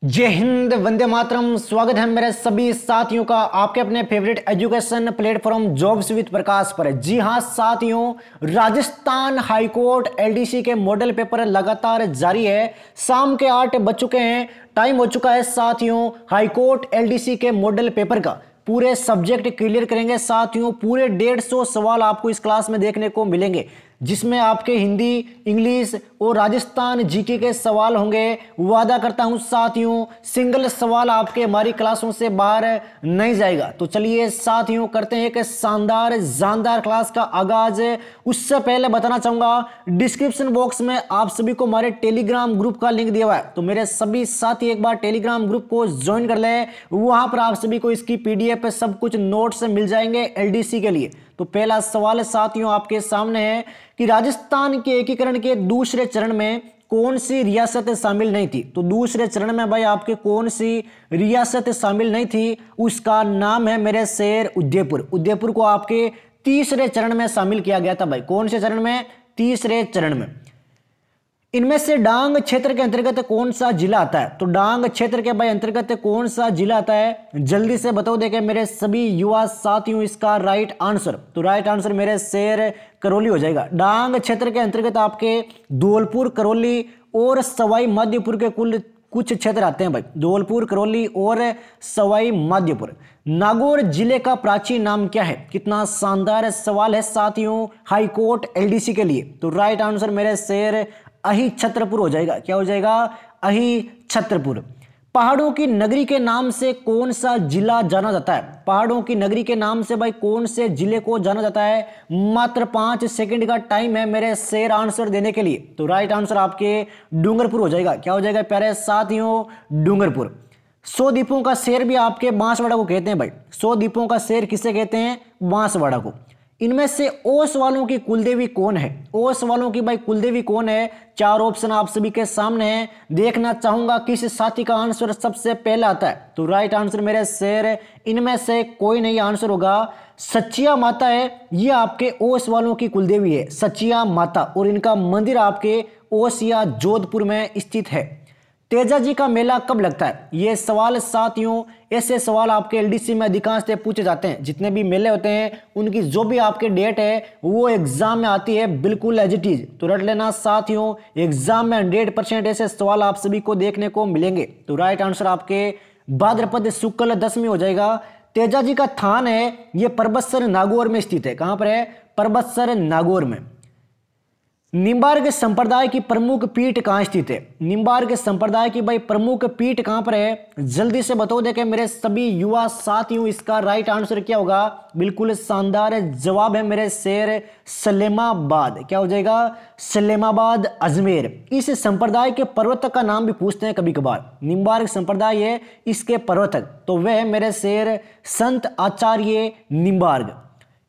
जय हिंद, वंदे मातरम। स्वागत है मेरे सभी साथियों का आपके अपने favourite education platform jobs with Prakash पर। जी हां साथियों, राजस्थान हाईकोर्ट एलडीसी के मॉडल पेपर लगातार जारी है। शाम के 8 बज चुके हैं, टाइम हो चुका है साथियों हाईकोर्ट एलडीसी के मॉडल पेपर का। पूरे सब्जेक्ट क्लियर करेंगे साथियों। पूरे 150 सवाल आपको इस क्लास में देखने को मिलेंगे, जिसमें आपके हिंदी, इंग्लिश और राजस्थान जीके के सवाल होंगे। वादा करता हूं साथियों, सिंगल सवाल आपके हमारी क्लासों से बाहर नहीं जाएगा। तो चलिए साथियों, करते हैं एक शानदार जानदार क्लास का आगाज। उससे पहले बताना चाहूंगा, डिस्क्रिप्शन बॉक्स में आप सभी को हमारे टेलीग्राम ग्रुप का लिंक दिया हुआ है, तो मेरे सभी साथी एक बार टेलीग्राम ग्रुप को ज्वाइन कर ले। वहां पर आप सभी को इसकी पीडीएफ सब कुछ नोट्स मिल जाएंगे एलडीसी के लिए। तो पहला सवाल साथियों आपके सामने है कि राजस्थान के एकीकरण के दूसरे चरण में कौन सी रियासत शामिल नहीं थी। तो दूसरे चरण में भाई आपके कौन सी रियासत शामिल नहीं थी, उसका नाम है मेरे शेर उदयपुर। उदयपुर को आपके तीसरे चरण में शामिल किया गया था भाई। कौन से चरण में? तीसरे चरण में। इनमें से डांग क्षेत्र के अंतर्गत कौन सा जिला आता है? तो डांग क्षेत्र के भाई अंतर्गत कौन सा जिला आता है? जल्दी से बताओ देखे मेरे सभी युवा साथियों इसका राइट आंसर। तो राइट आंसर मेरे शेर करौली हो जाएगा। डांग क्षेत्र के अंतर्गत आपके धौलपुर, करौली और सवाई माधोपुर के कुल कुछ क्षेत्र आते हैं भाई। धौलपुर, करौली और सवाई माधोपुर। नागौर जिले का प्राचीन नाम क्या है? कितना शानदार सवाल है साथियों हाईकोर्ट एलडीसी के लिए। तो राइट आंसर मेरे शेर अहि छत्रपुर हो जाएगा। क्या हो जाएगा? अहि छत्रपुर। पहाड़ों की नगरी के नाम से कौन सा जिला जाना जाता है? पहाड़ों की नगरी के नाम से भाई कौन से जिले को जाना जाता है? मात्र 5 सेकंड का टाइम है मेरे शेर आंसर देने के लिए। तो राइट आंसर आपके डूंगरपुर हो जाएगा। क्या हो जाएगा प्यारे साथियों? डूंगरपुर। 100 द्वीपों का शेर भी आपके बांसवाड़ा को कहते हैं भाई। 100 द्वीपों का शेर किसे कहते हैं? बांसवाड़ा को। इनमें से ओस वालों की कुलदेवी कौन है? ओस वालों की भाई कुलदेवी कौन है? 4 ऑप्शन आप सभी के सामने हैं। देखना चाहूंगा किस साथी का आंसर सबसे पहले आता है। तो राइट आंसर मेरे शेर इनमें से कोई नहीं आंसर होगा। सचिया माता है, ये आपके ओस वालों की कुलदेवी है, सचिया माता। और इनका मंदिर आपके ओस या जोधपुर में स्थित है। तेजा जी का मेला कब लगता है? ये सवाल साथियों, ऐसे सवाल आपके एलडीसी में अधिकांश पूछे जाते हैं। जितने भी मेले होते हैं उनकी जो भी आपके डेट है वो एग्जाम में आती है, बिल्कुल एज इट इज। तो रट लेना साथियों, एग्जाम में 100% ऐसे सवाल आप सभी को देखने को मिलेंगे। तो राइट आंसर आपके भाद्रपद शुक्ल दशमी हो जाएगा। तेजा जी का थान है, ये परबतसर नागौर में स्थित है। कहां पर है? परबतसर नागौर में। निम्बार्क संप्रदाय की प्रमुख पीठ कहां स्थित है? निम्बार्क संप्रदाय की भाई प्रमुख पीठ कहां पर है? जल्दी से बताओ देखे मेरे सभी युवा साथियों इसका राइट आंसर क्या होगा? बिल्कुल शानदार जवाब है मेरे शेर सलेमाबाद। क्या हो जाएगा? सलेमाबाद, अजमेर। इस संप्रदाय के प्रवर्तक का नाम भी पूछते हैं कभी कभार। निम्बार्क संप्रदाय है, इसके प्रवर्तक तो वह है मेरे शेर संत आचार्य निम्बार्क।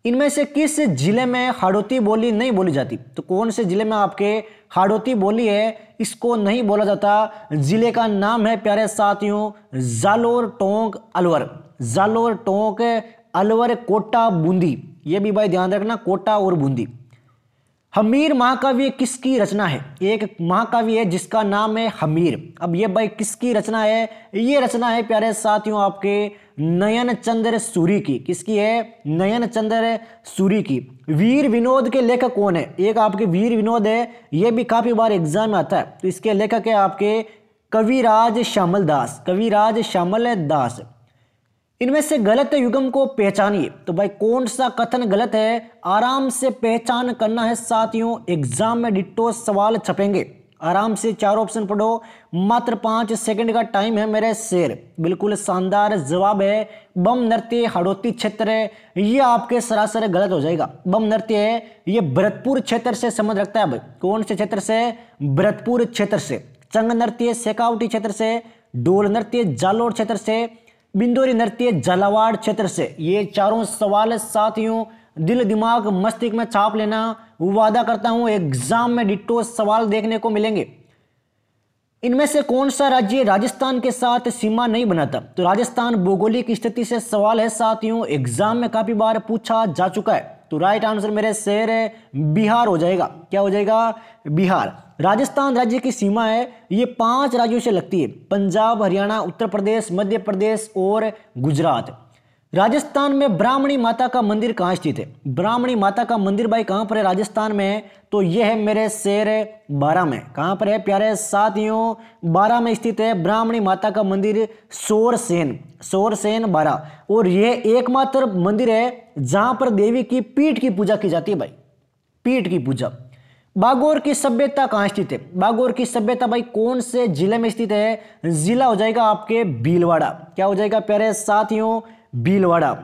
इनमें से किस जिले में हाड़ौती बोली नहीं बोली जाती? तो कौन से जिले में आपके हाड़ौती बोली है, इसको नहीं बोला जाता? जिले का नाम है प्यारे साथियों जालोर, टोंक, अलवर। जालोर, टोंक, अलवर, कोटा, बूंदी। ये भी भाई ध्यान रखना, कोटा और बूंदी। हमीर महाकाव्य किसकी रचना है? एक महाकाव्य है जिसका नाम है हमीर। अब ये भाई किसकी रचना है? ये रचना है प्यारे साथियों आपके नयन चंद्र सूरी की। किसकी है? नयन चंद्र सूरी की। वीर विनोद के लेखक कौन है? एक आपके वीर विनोद है, ये भी काफी बार एग्जाम में आता है। तो इसके लेखक है आपके कविराज श्यामल दास। कविराज श्यामल दास। इनमें से गलत युग्म को पहचानिए। तो भाई कौन सा कथन गलत है? आराम से पहचान करना है साथियों, एग्जाम में डिट्टो सवाल छपेंगे। आराम से 4 ऑप्शन पढ़ो, मात्र 5 सेकंड का टाइम है मेरे शेर। बिल्कुल शानदार जवाब है बम नृत्य हाड़ौती क्षेत्र है, ये आपके सरासर गलत हो जाएगा। बम नृत्य है, ये भरतपुर क्षेत्र से संबंध रखता है भाई। कौन से क्षेत्र से? भरतपुर क्षेत्र से। चंग नृत्य शेखावटी क्षेत्र से। डोल नृत्य जालोर क्षेत्र से। बिंदोरी नृत्य झालावाड़ क्षेत्र से। ये चारों सवाल साथियों दिल दिमाग मस्तिष्क में छाप लेना। वादा करता हूं एग्जाम में डिट्टो सवाल देखने को मिलेंगे। इनमें से कौन सा राज्य राजस्थान के साथ सीमा नहीं बनाता? तो राजस्थान भौगोलिक स्थिति से सवाल है साथियों, एग्जाम में काफी बार पूछा जा चुका है। तो राइट आंसर मेरे शेर बिहार हो जाएगा। क्या हो जाएगा? बिहार। राजस्थान राज्य की सीमा है ये 5 राज्यों से लगती है, पंजाब, हरियाणा, उत्तर प्रदेश, मध्य प्रदेश और गुजरात। राजस्थान में ब्राह्मणी माता का मंदिर कहाँ स्थित है? ब्राह्मणी माता का मंदिर भाई कहाँ पर है? राजस्थान में। तो यह है मेरे शेर बारां में। कहाँ पर है प्यारे साथियों? बारां में स्थित है ब्राह्मणी माता का मंदिर, सोरसेन बारां। और यह एकमात्र मंदिर है जहां पर देवी की पीठ की पूजा की जाती है भाई, पीठ की पूजा। बागौर की सभ्यता कहाँ स्थित है? बागौर की सभ्यता भाई कौन से जिले में स्थित है? जिला हो जाएगा आपके भीलवाड़ा। क्या हो जाएगा प्यारे साथियों? भीलवाड़ा।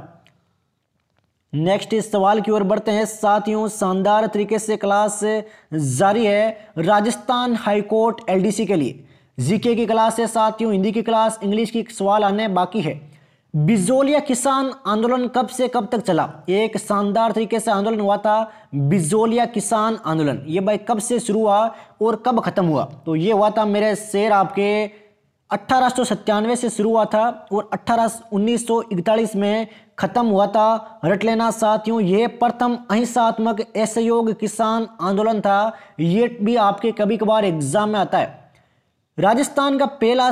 नेक्स्ट इस सवाल की ओर बढ़ते हैं साथियों। शानदार तरीके से क्लास जारी है राजस्थान हाईकोर्ट एलडीसी के लिए। जीके की क्लास है साथियों, हिंदी की क्लास, इंग्लिश की सवाल आने बाकी है। बिजोलिया किसान आंदोलन कब से कब तक चला? एक शानदार तरीके से आंदोलन हुआ था बिजोलिया किसान आंदोलन। ये भाई कब से शुरू हुआ और कब खत्म हुआ? तो ये हुआ था मेरे शेर आपके 1897 से शुरू हुआ था और 1941 में खत्म हुआ था। रट लेना साथियों, ये प्रथम अहिंसात्मक असहयोग किसान आंदोलन था। ये भी आपके कभी कभार एग्जाम में आता है। राजस्थान का पहला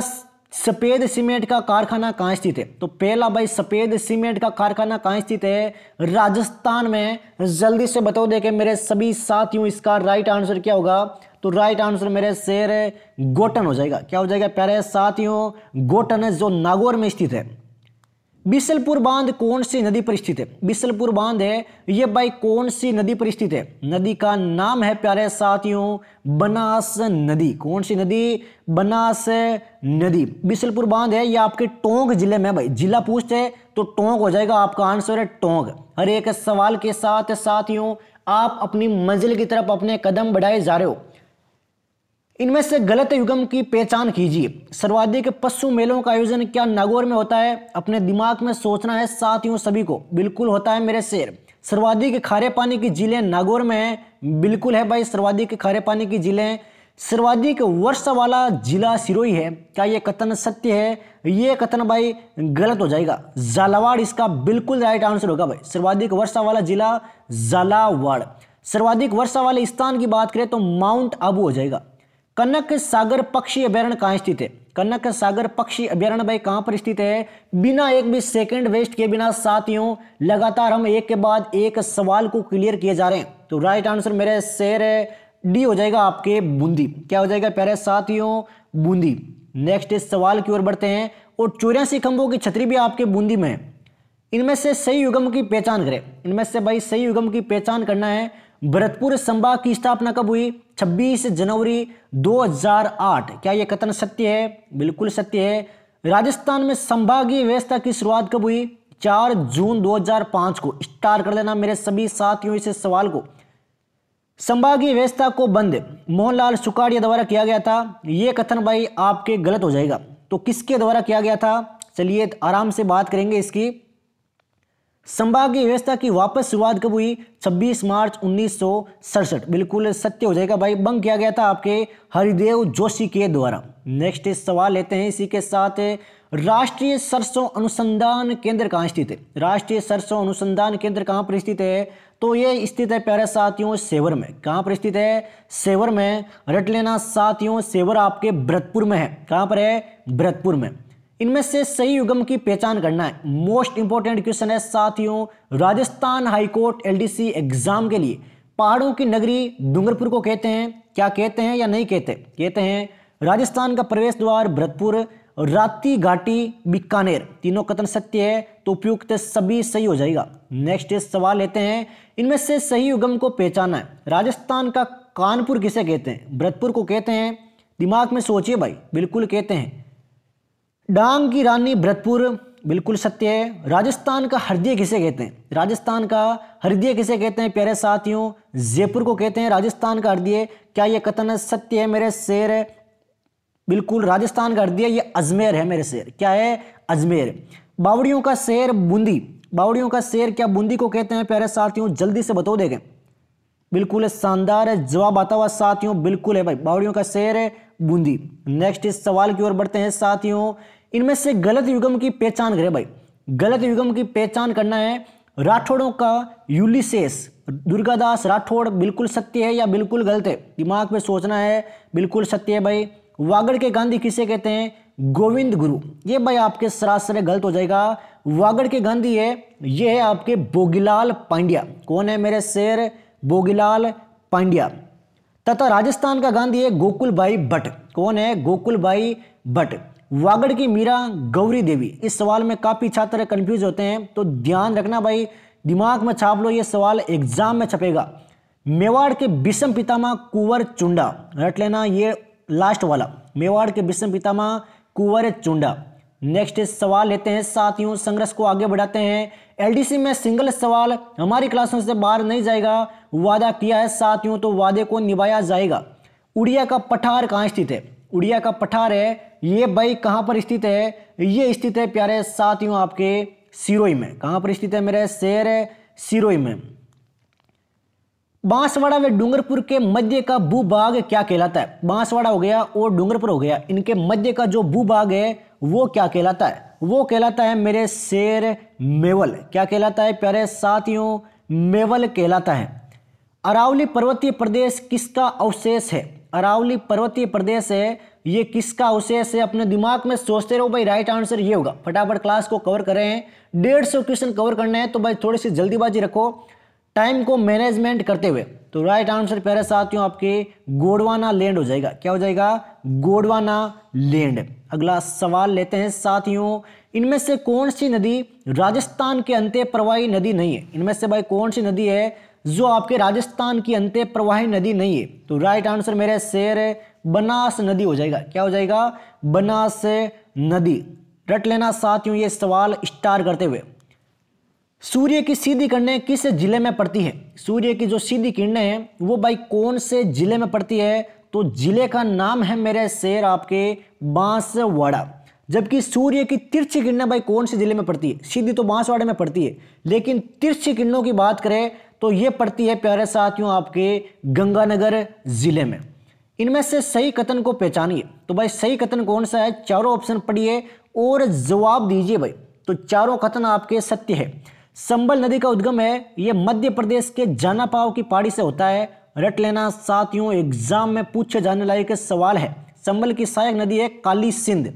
सफेद सीमेंट का कारखाना कहाँ स्थित है? तो पहला भाई सफेद सीमेंट का कारखाना कहाँ स्थित है? राजस्थान में। जल्दी से बताओ देखे मेरे सभी साथियों, इसका राइट आंसर क्या होगा? तो राइट आंसर मेरे शेर गोटन हो जाएगा। क्या हो जाएगा प्यारे साथियों? गोटन है जो नागौर में स्थित है। बिसलपुर बांध कौन सी नदी पर स्थित है? बिसलपुर बांध है ये भाई कौन सी नदी पर स्थित है? नदी का नाम है प्यारे साथियों बनास नदी। कौन सी नदी? बनास नदी। बिसलपुर बांध है ये आपके टोंक जिले में भाई। जिला पूछते तो टोंक हो जाएगा, आपका आंसर है टोंक। हर एक सवाल के साथ साथियों आप अपनी मंजिल की तरफ अपने कदम बढ़ाए जा रहे हो। इनमें से गलत युग्म की पहचान कीजिए। सर्वाधिक पशु मेलों का आयोजन क्या नागौर में होता है? अपने दिमाग में सोचना है साथियों सभी को। बिल्कुल होता है मेरे शेर। सर्वाधिक खारे पानी की झीलें नागौर में है। बिल्कुल है भाई सर्वाधिक खारे पानी की झीलें। सर्वाधिक वर्षा वाला जिला सिरोही है। क्या यह कथन सत्य है? यह कथन भाई गलत हो जाएगा। झालावाड़ इसका बिल्कुल राइट आंसर होगा भाई। सर्वाधिक वर्षा वाला जिला झालावाड़। सर्वाधिक वर्षा वाले स्थान की बात करें तो माउंट आबू हो जाएगा। कनक सागर पक्षी अभ्यारण्य कहाँ स्थित है? कनक सागर पक्षी अभ्यारण्य भाई कहाँ पर स्थित है? बिना एक भी सेकंड वेस्ट किए बिना साथियों लगातार हम एक के बाद एक सवाल को क्लियर किए जा रहे हैं। तो राइट आंसर मेरे शेर डी हो जाएगा आपके बूंदी। क्या हो जाएगा प्यारे साथियों? बूंदी। नेक्स्ट इस सवाल की ओर बढ़ते हैं। और 84 खंभों की छतरी भी आपके बूंदी में है। इनमें से सही युग्म की पहचान करें। इनमें से भाई सही युग्म की पहचान करना है। भरतपुर संभाग की स्थापना कब हुई? 26 जनवरी 2008। क्या यह कथन सत्य है? बिल्कुल सत्य है। राजस्थान में संभागीय व्यवस्था की शुरुआत कब हुई? 4 जून 2005 को। स्टार कर लेना मेरे सभी साथियों इस सवाल को। संभागीय व्यवस्था को बंद मोहनलाल सुखाड़िया द्वारा किया गया था। यह कथन भाई आपके गलत हो जाएगा। तो किसके द्वारा किया गया था? चलिए आराम से बात करेंगे इसकी। संभागीय व्यवस्था की वापस शुरुआत कब हुई? 26 मार्च 1967। बिल्कुल सत्य हो जाएगा भाई। भंग किया गया था आपके हरिदेव जोशी के द्वारा। नेक्स्ट सवाल लेते हैं इसी के साथ। राष्ट्रीय सरसों अनुसंधान केंद्र कहाँ स्थित है? राष्ट्रीय सरसों अनुसंधान केंद्र कहाँ पर स्थित है? तो ये स्थित है प्यारे साथियों सेवर में। कहाँ पर स्थित है? सेवर में। रट लेना साथियों, सेवर आपके भरतपुर में है। कहाँ पर है? भरतपुर में। इनमें से सही युग्म की पहचान करना है। मोस्ट इंपॉर्टेंट क्वेश्चन है साथियों राजस्थान हाईकोर्ट एलडीसी एग्जाम के लिए। पहाड़ों की नगरी डूंगरपुर को कहते हैं। क्या कहते हैं या नहीं कहते? कहते हैं। राजस्थान का प्रवेश द्वार भरतपुर, राती घाटी बीकानेर। तीनों कथन सत्य है तो उपयुक्त सभी सही हो जाएगा। नेक्स्ट सवाल लेते हैं। इनमें से सही युग्म को पहचाना है। राजस्थान का कानपुर किसे कहते हैं? भरतपुर को कहते हैं। दिमाग में सोचिए भाई। बिल्कुल कहते हैं। डांग की रानी भरतपुर। बिल्कुल सत्य है। राजस्थान का हृदय किसे कहते हैं? राजस्थान का हृदय किसे कहते हैं प्यारे साथियों? जयपुर को कहते हैं राजस्थान का हृदय। क्या यह कथन सत्य है मेरे शेर? बिल्कुल राजस्थान का हृदय ये अजमेर है मेरे शेर। क्या है? अजमेर। बावड़ियों का शेर बूंदी। बावड़ियों का शेर क्या बूंदी को कहते हैं प्यारे साथियों? जल्दी से बताओ देखें। बिल्कुल शानदार है जवाब आता हुआ साथियों। बिल्कुल है भाई, बावड़ियों का शेर है बूंदी। नेक्स्ट इस सवाल की ओर बढ़ते हैं साथियों। इनमें से गलत युग्म की पहचान करें भाई। गलत युग्म की पहचान करना है। राठौड़ों का यूलिसेस दुर्गादास राठौड़ बिल्कुल सत्य है या बिल्कुल गलत है, दिमाग में सोचना है। बिल्कुल सत्य है भाई। वागड़ के गांधी किसे कहते हैं? गोविंद गुरु। ये भाई आपके सरासर गलत हो जाएगा। वागड़ के गांधी है ये है आपके भोगीलाल पांड्या। कौन है मेरे शेर? भोगीलाल पांड्या। तथा राजस्थान का गांधी है गोकुल भाई भट्ट। कौन है? गोकुल भाई भट्ट। वागड़ की मीरा गौरी देवी। इस सवाल में काफी छात्र कंफ्यूज होते हैं, तो ध्यान रखना भाई, दिमाग में छाप लो, ये सवाल एग्जाम में छपेगा। मेवाड़ के विषम पितामह कुंवर चुंडा, रट लेना ये लास्ट वाला, मेवाड़ के विषम पितामह कुंवर चुंडा। नेक्स्ट सवाल लेते हैं साथियों, संघर्ष को आगे बढ़ाते हैं। एलडीसी में सिंगल सवाल हमारी क्लासों से बाहर नहीं जाएगा, वादा किया है साथियों, तो वादे को निभाया जाएगा। उड़िया का पठार कहाँ स्थित है? उड़िया का पठार है ये भाई कहाँ पर स्थित है? ये स्थित है प्यारे साथियों आपके सिरोही में। कहाँ पर स्थित है मेरे शेर? सिरोही में। बांसवाड़ा व डूंगरपुर के मध्य का भूभाग क्या कहलाता है? बांसवाड़ा हो गया और डूंगरपुर हो गया, इनके मध्य का जो भूभाग है वो क्या कहलाता है? वो कहलाता है मेरे शेर मेवल। क्या कहलाता है प्यारे साथियों? मेवल कहलाता है। अरावली पर्वतीय प्रदेश किसका अवशेष है? अरावली पर्वतीय प्रदेश है ये किसका अवशेष है? अपने दिमाग में सोचते रहो भाई, राइट आंसर ये होगा। फटाफट क्लास को कवर करें, 150 क्वेश्चन कवर करने हैं, तो भाई थोड़ी सी जल्दीबाजी रखो टाइम को मैनेजमेंट करते हुए। तो राइट आंसर प्यारे साथियों आपके गोंडवाना लैंड हो जाएगा। क्या हो जाएगा? गोंडवाना लैंड। अगला सवाल लेते हैं साथियों, इनमें से कौन सी नदी राजस्थान के अंत्य प्रवाही नदी नहीं है? इनमें से भाई कौन सी नदी है जो आपके राजस्थान की अंत्य प्रवाही नदी नहीं है? तो राइट आंसर मेरे शेर बनास नदी हो जाएगा। क्या हो जाएगा? बनास नदी। रट लेना साथियों ये सवाल स्टार करते हुए। सूर्य की सीधी किरणें किस जिले में पड़ती है? सूर्य की जो सीधी किरणें हैं वो भाई कौन से जिले में पड़ती है? तो जिले का नाम है मेरे शेर आपके बांसवाड़ा। जबकि सूर्य की तिरछी किरणें भाई कौन से जिले में पड़ती है? सीधी तो बांसवाड़े में पड़ती है, लेकिन तिरछी किरणों की बात करें तो ये पड़ती है प्यारे साथियों आपके गंगानगर जिले में। इनमें से सही कथन को पहचानिए। तो भाई सही कथन कौन सा है? चारों ऑप्शन पढ़िए और जवाब दीजिए भाई। तो चारों कथन आपके सत्य है। संबल नदी का उद्गम है ये मध्य प्रदेश के जानापाव की पहाड़ी से होता है। रट लेना साथियों, एग्जाम में पूछे जाने लायक सवाल है। संबल की सहायक नदी है काली सिंध।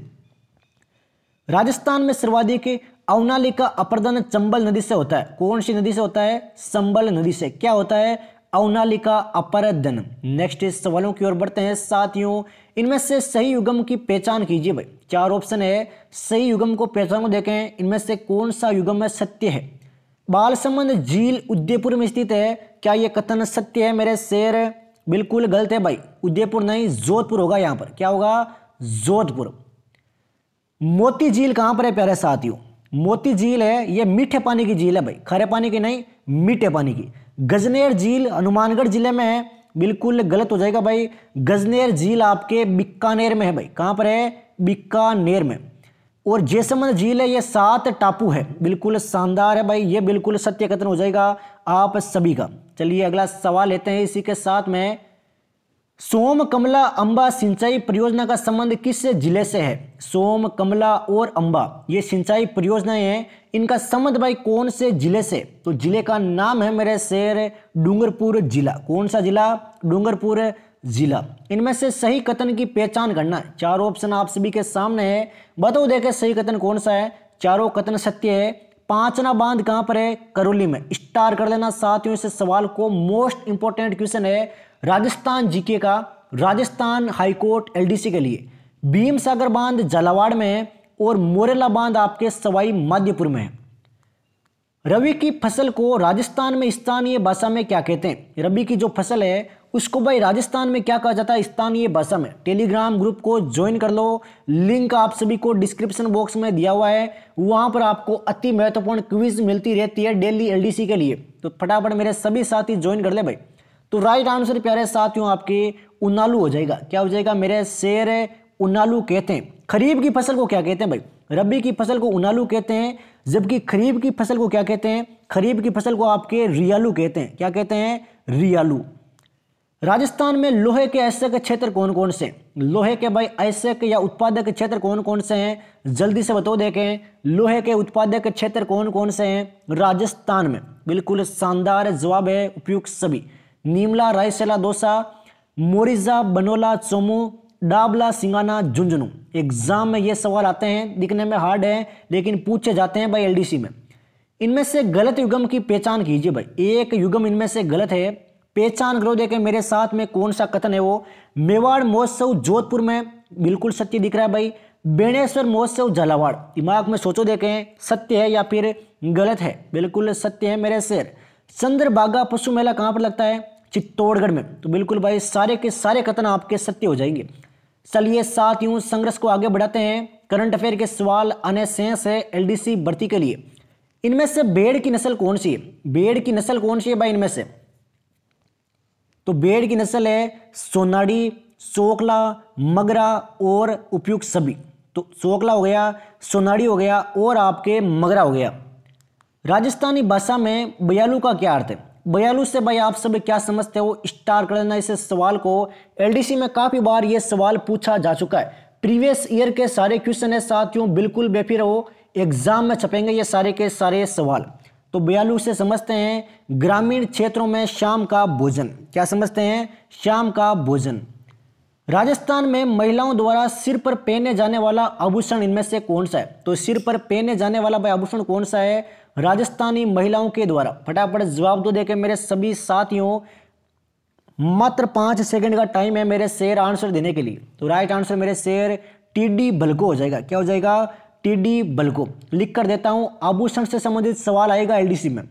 राजस्थान में सर्वाधिक अवनाली का अपर्दन चंबल नदी से होता है। कौन सी नदी से होता है? संबल नदी से। क्या होता है? अवनाली का अपर्दन। नेक्स्ट सवालों की ओर बढ़ते हैं साथियों, इनमें से सही युग्म की पहचान कीजिए भाई। चार ऑप्शन है, सही युग्म को पहचान को देखें, इनमें से कौन सा युग्म है सत्य है? बालसमंद झील उदयपुर में स्थित है। क्या यह कथन सत्य है मेरे शेर? बिल्कुल गलत है भाई, उदयपुर नहीं जोधपुर होगा यहाँ पर। क्या होगा? जोधपुर। मोती झील कहाँ पर है प्यारे साथियों? मोती झील है ये मीठे पानी की झील है भाई, खरे पानी की नहीं, मीठे पानी की। गजनेर झील हनुमानगढ़ जिले में है। बिल्कुल गलत हो जाएगा भाई, गजनेर झील आपके बीकानेर में है भाई। कहाँ पर है? बीकानेर में। और जैसलमेर झील है ये 7 टापू है। बिल्कुल शानदार है भाई, ये बिल्कुल सत्य कथन हो जाएगा आप सभी का। चलिए अगला सवाल लेते हैं इसी के साथ में। सोम कमला अंबा सिंचाई परियोजना का संबंध किस जिले से है? सोम कमला और अंबा ये सिंचाई परियोजनाएं हैं, इनका संबंध भाई कौन से जिले से? तो जिले का नाम है मेरे शेर डूंगरपुर जिला। कौन सा जिला? डूंगरपुर जिला। इनमें से सही कथन की पहचान करना है। चारों ऑप्शन आप सभी के सामने है, बताओ देखे सही कथन कौन सा है? चारों कथन सत्य है। पांचना बांध कहां पर है? करौली में। स्टार कर लेना साथियों इस सवाल को, मोस्ट इंपोर्टेंट क्वेश्चन है राजस्थान जीके का, राजस्थान हाईकोर्ट एलडीसी के लिए। भीम सागर बांध झालावाड़ में है और मोरेला बांध आपके सवाई माधोपुर में है। रबी की फसल को राजस्थान में स्थानीय भाषा में क्या कहते हैं? रबी की जो फसल है उसको भाई राजस्थान में क्या कहा जाता है? स्थानीय भाषा में। टेलीग्राम ग्रुप को ज्वाइन कर लो, लिंक आप सभी को डिस्क्रिप्शन बॉक्स में दिया हुआ है। वहां पर आपको अति महत्वपूर्ण क्विज मिलती रहती है डेली एलडीसी के लिए, तो फटाफट मेरे सभी साथी ज्वाइन कर ले भाई। तो राइट आंसर प्यारे साथियों आपके उनालू हो जाएगा। क्या हो जाएगा मेरे शेर? उनालू कहते हैं। खरीफ की फसल को क्या कहते हैं भाई? रबी की फसल को उनालू कहते हैं, जबकि खरीफ की फसल को क्या कहते हैं? खरीफ की फसल को आपके रियालू कहते हैं। क्या कहते हैं? रियालू। राजस्थान में लोहे के ऐसे के क्षेत्र कौन कौन से, लोहे के भाई ऐसे के या उत्पादक क्षेत्र कौन कौन से हैं, जल्दी से बताओ देखें। लोहे के उत्पादक क्षेत्र कौन कौन से हैं राजस्थान में? बिल्कुल शानदार जवाब है, उपयुक्त सभी। नीमला, रायसेला, दौसा, मोरिजा, बनोला, चोमू, डाबला, सिंगाना, झुंझुनू। एग्जाम में ये सवाल आते हैं, दिखने में हार्ड है लेकिन पूछे जाते हैं भाई एलडीसी में। इनमें से गलत युग्म की पहचान कीजिए भाई, एक युग्म इनमें से गलत है, पहचान करो। देखें मेरे साथ में कौन सा कथन है वो। मेवाड़ महोत्सव जोधपुर में, बिल्कुल सत्य दिख रहा है भाई। बेणेश्वर महोत्सव झालावाड़, दिमाग में सोचो देखें सत्य है या फिर गलत है। बिल्कुल सत्य है मेरे शेर। चंद्रभागा पशु मेला कहाँ पर लगता है? चित्तौड़गढ़ में। तो बिल्कुल भाई सारे के सारे कथन आपके सत्य हो जाएंगे। चलिए साथियों संघर्ष को आगे बढ़ाते हैं। करंट अफेयर के सवाल आने शेष है एलडीसी भर्ती के लिए। इनमें से भेड़ की नस्ल कौन सी है? भेड़ की नस्ल कौन सी है भाई इनमें से? तो भेड़ की नस्ल है सोनाड़ी, सोकला, मगरा और उपयुक्त सभी। तो सोकला हो गया, सोनाड़ी हो गया और आपके मगरा हो गया। राजस्थानी भाषा में बयालू का क्या अर्थ है? बयालू से भाई आप सब क्या समझते हो? स्टार कर देना इस सवाल को। एलडीसी में काफी बार ये सवाल पूछा जा चुका है। प्रीवियस ईयर के सारे क्वेश्चन है साथियों, बिल्कुल बेफिक्र रहो, एग्जाम में छपेंगे ये सारे के सारे सवाल। तो बयालू से समझते हैं ग्रामीण क्षेत्रों में शाम का भोजन। क्या समझते हैं? शाम का भोजन। राजस्थान में महिलाओं द्वारा सिर पर पहने जाने वाला आभूषण इनमें से कौन सा है? तो सिर पर पहने जाने वाला भाई आभूषण कौन सा है राजस्थानी महिलाओं के द्वारा? फटाफट जवाब दो देके मेरे सभी साथियों। मात्र 5 सेकंड का टाइम है मेरे शेर आंसर देने के लिए। तो राइट आंसर मेरे शेर टीडी बल्को हो जाएगा। क्या हो जाएगा? टीडी बल्को। लिख कर देता हूं, आभूषण से संबंधित सवाल आएगा एलडीसी में।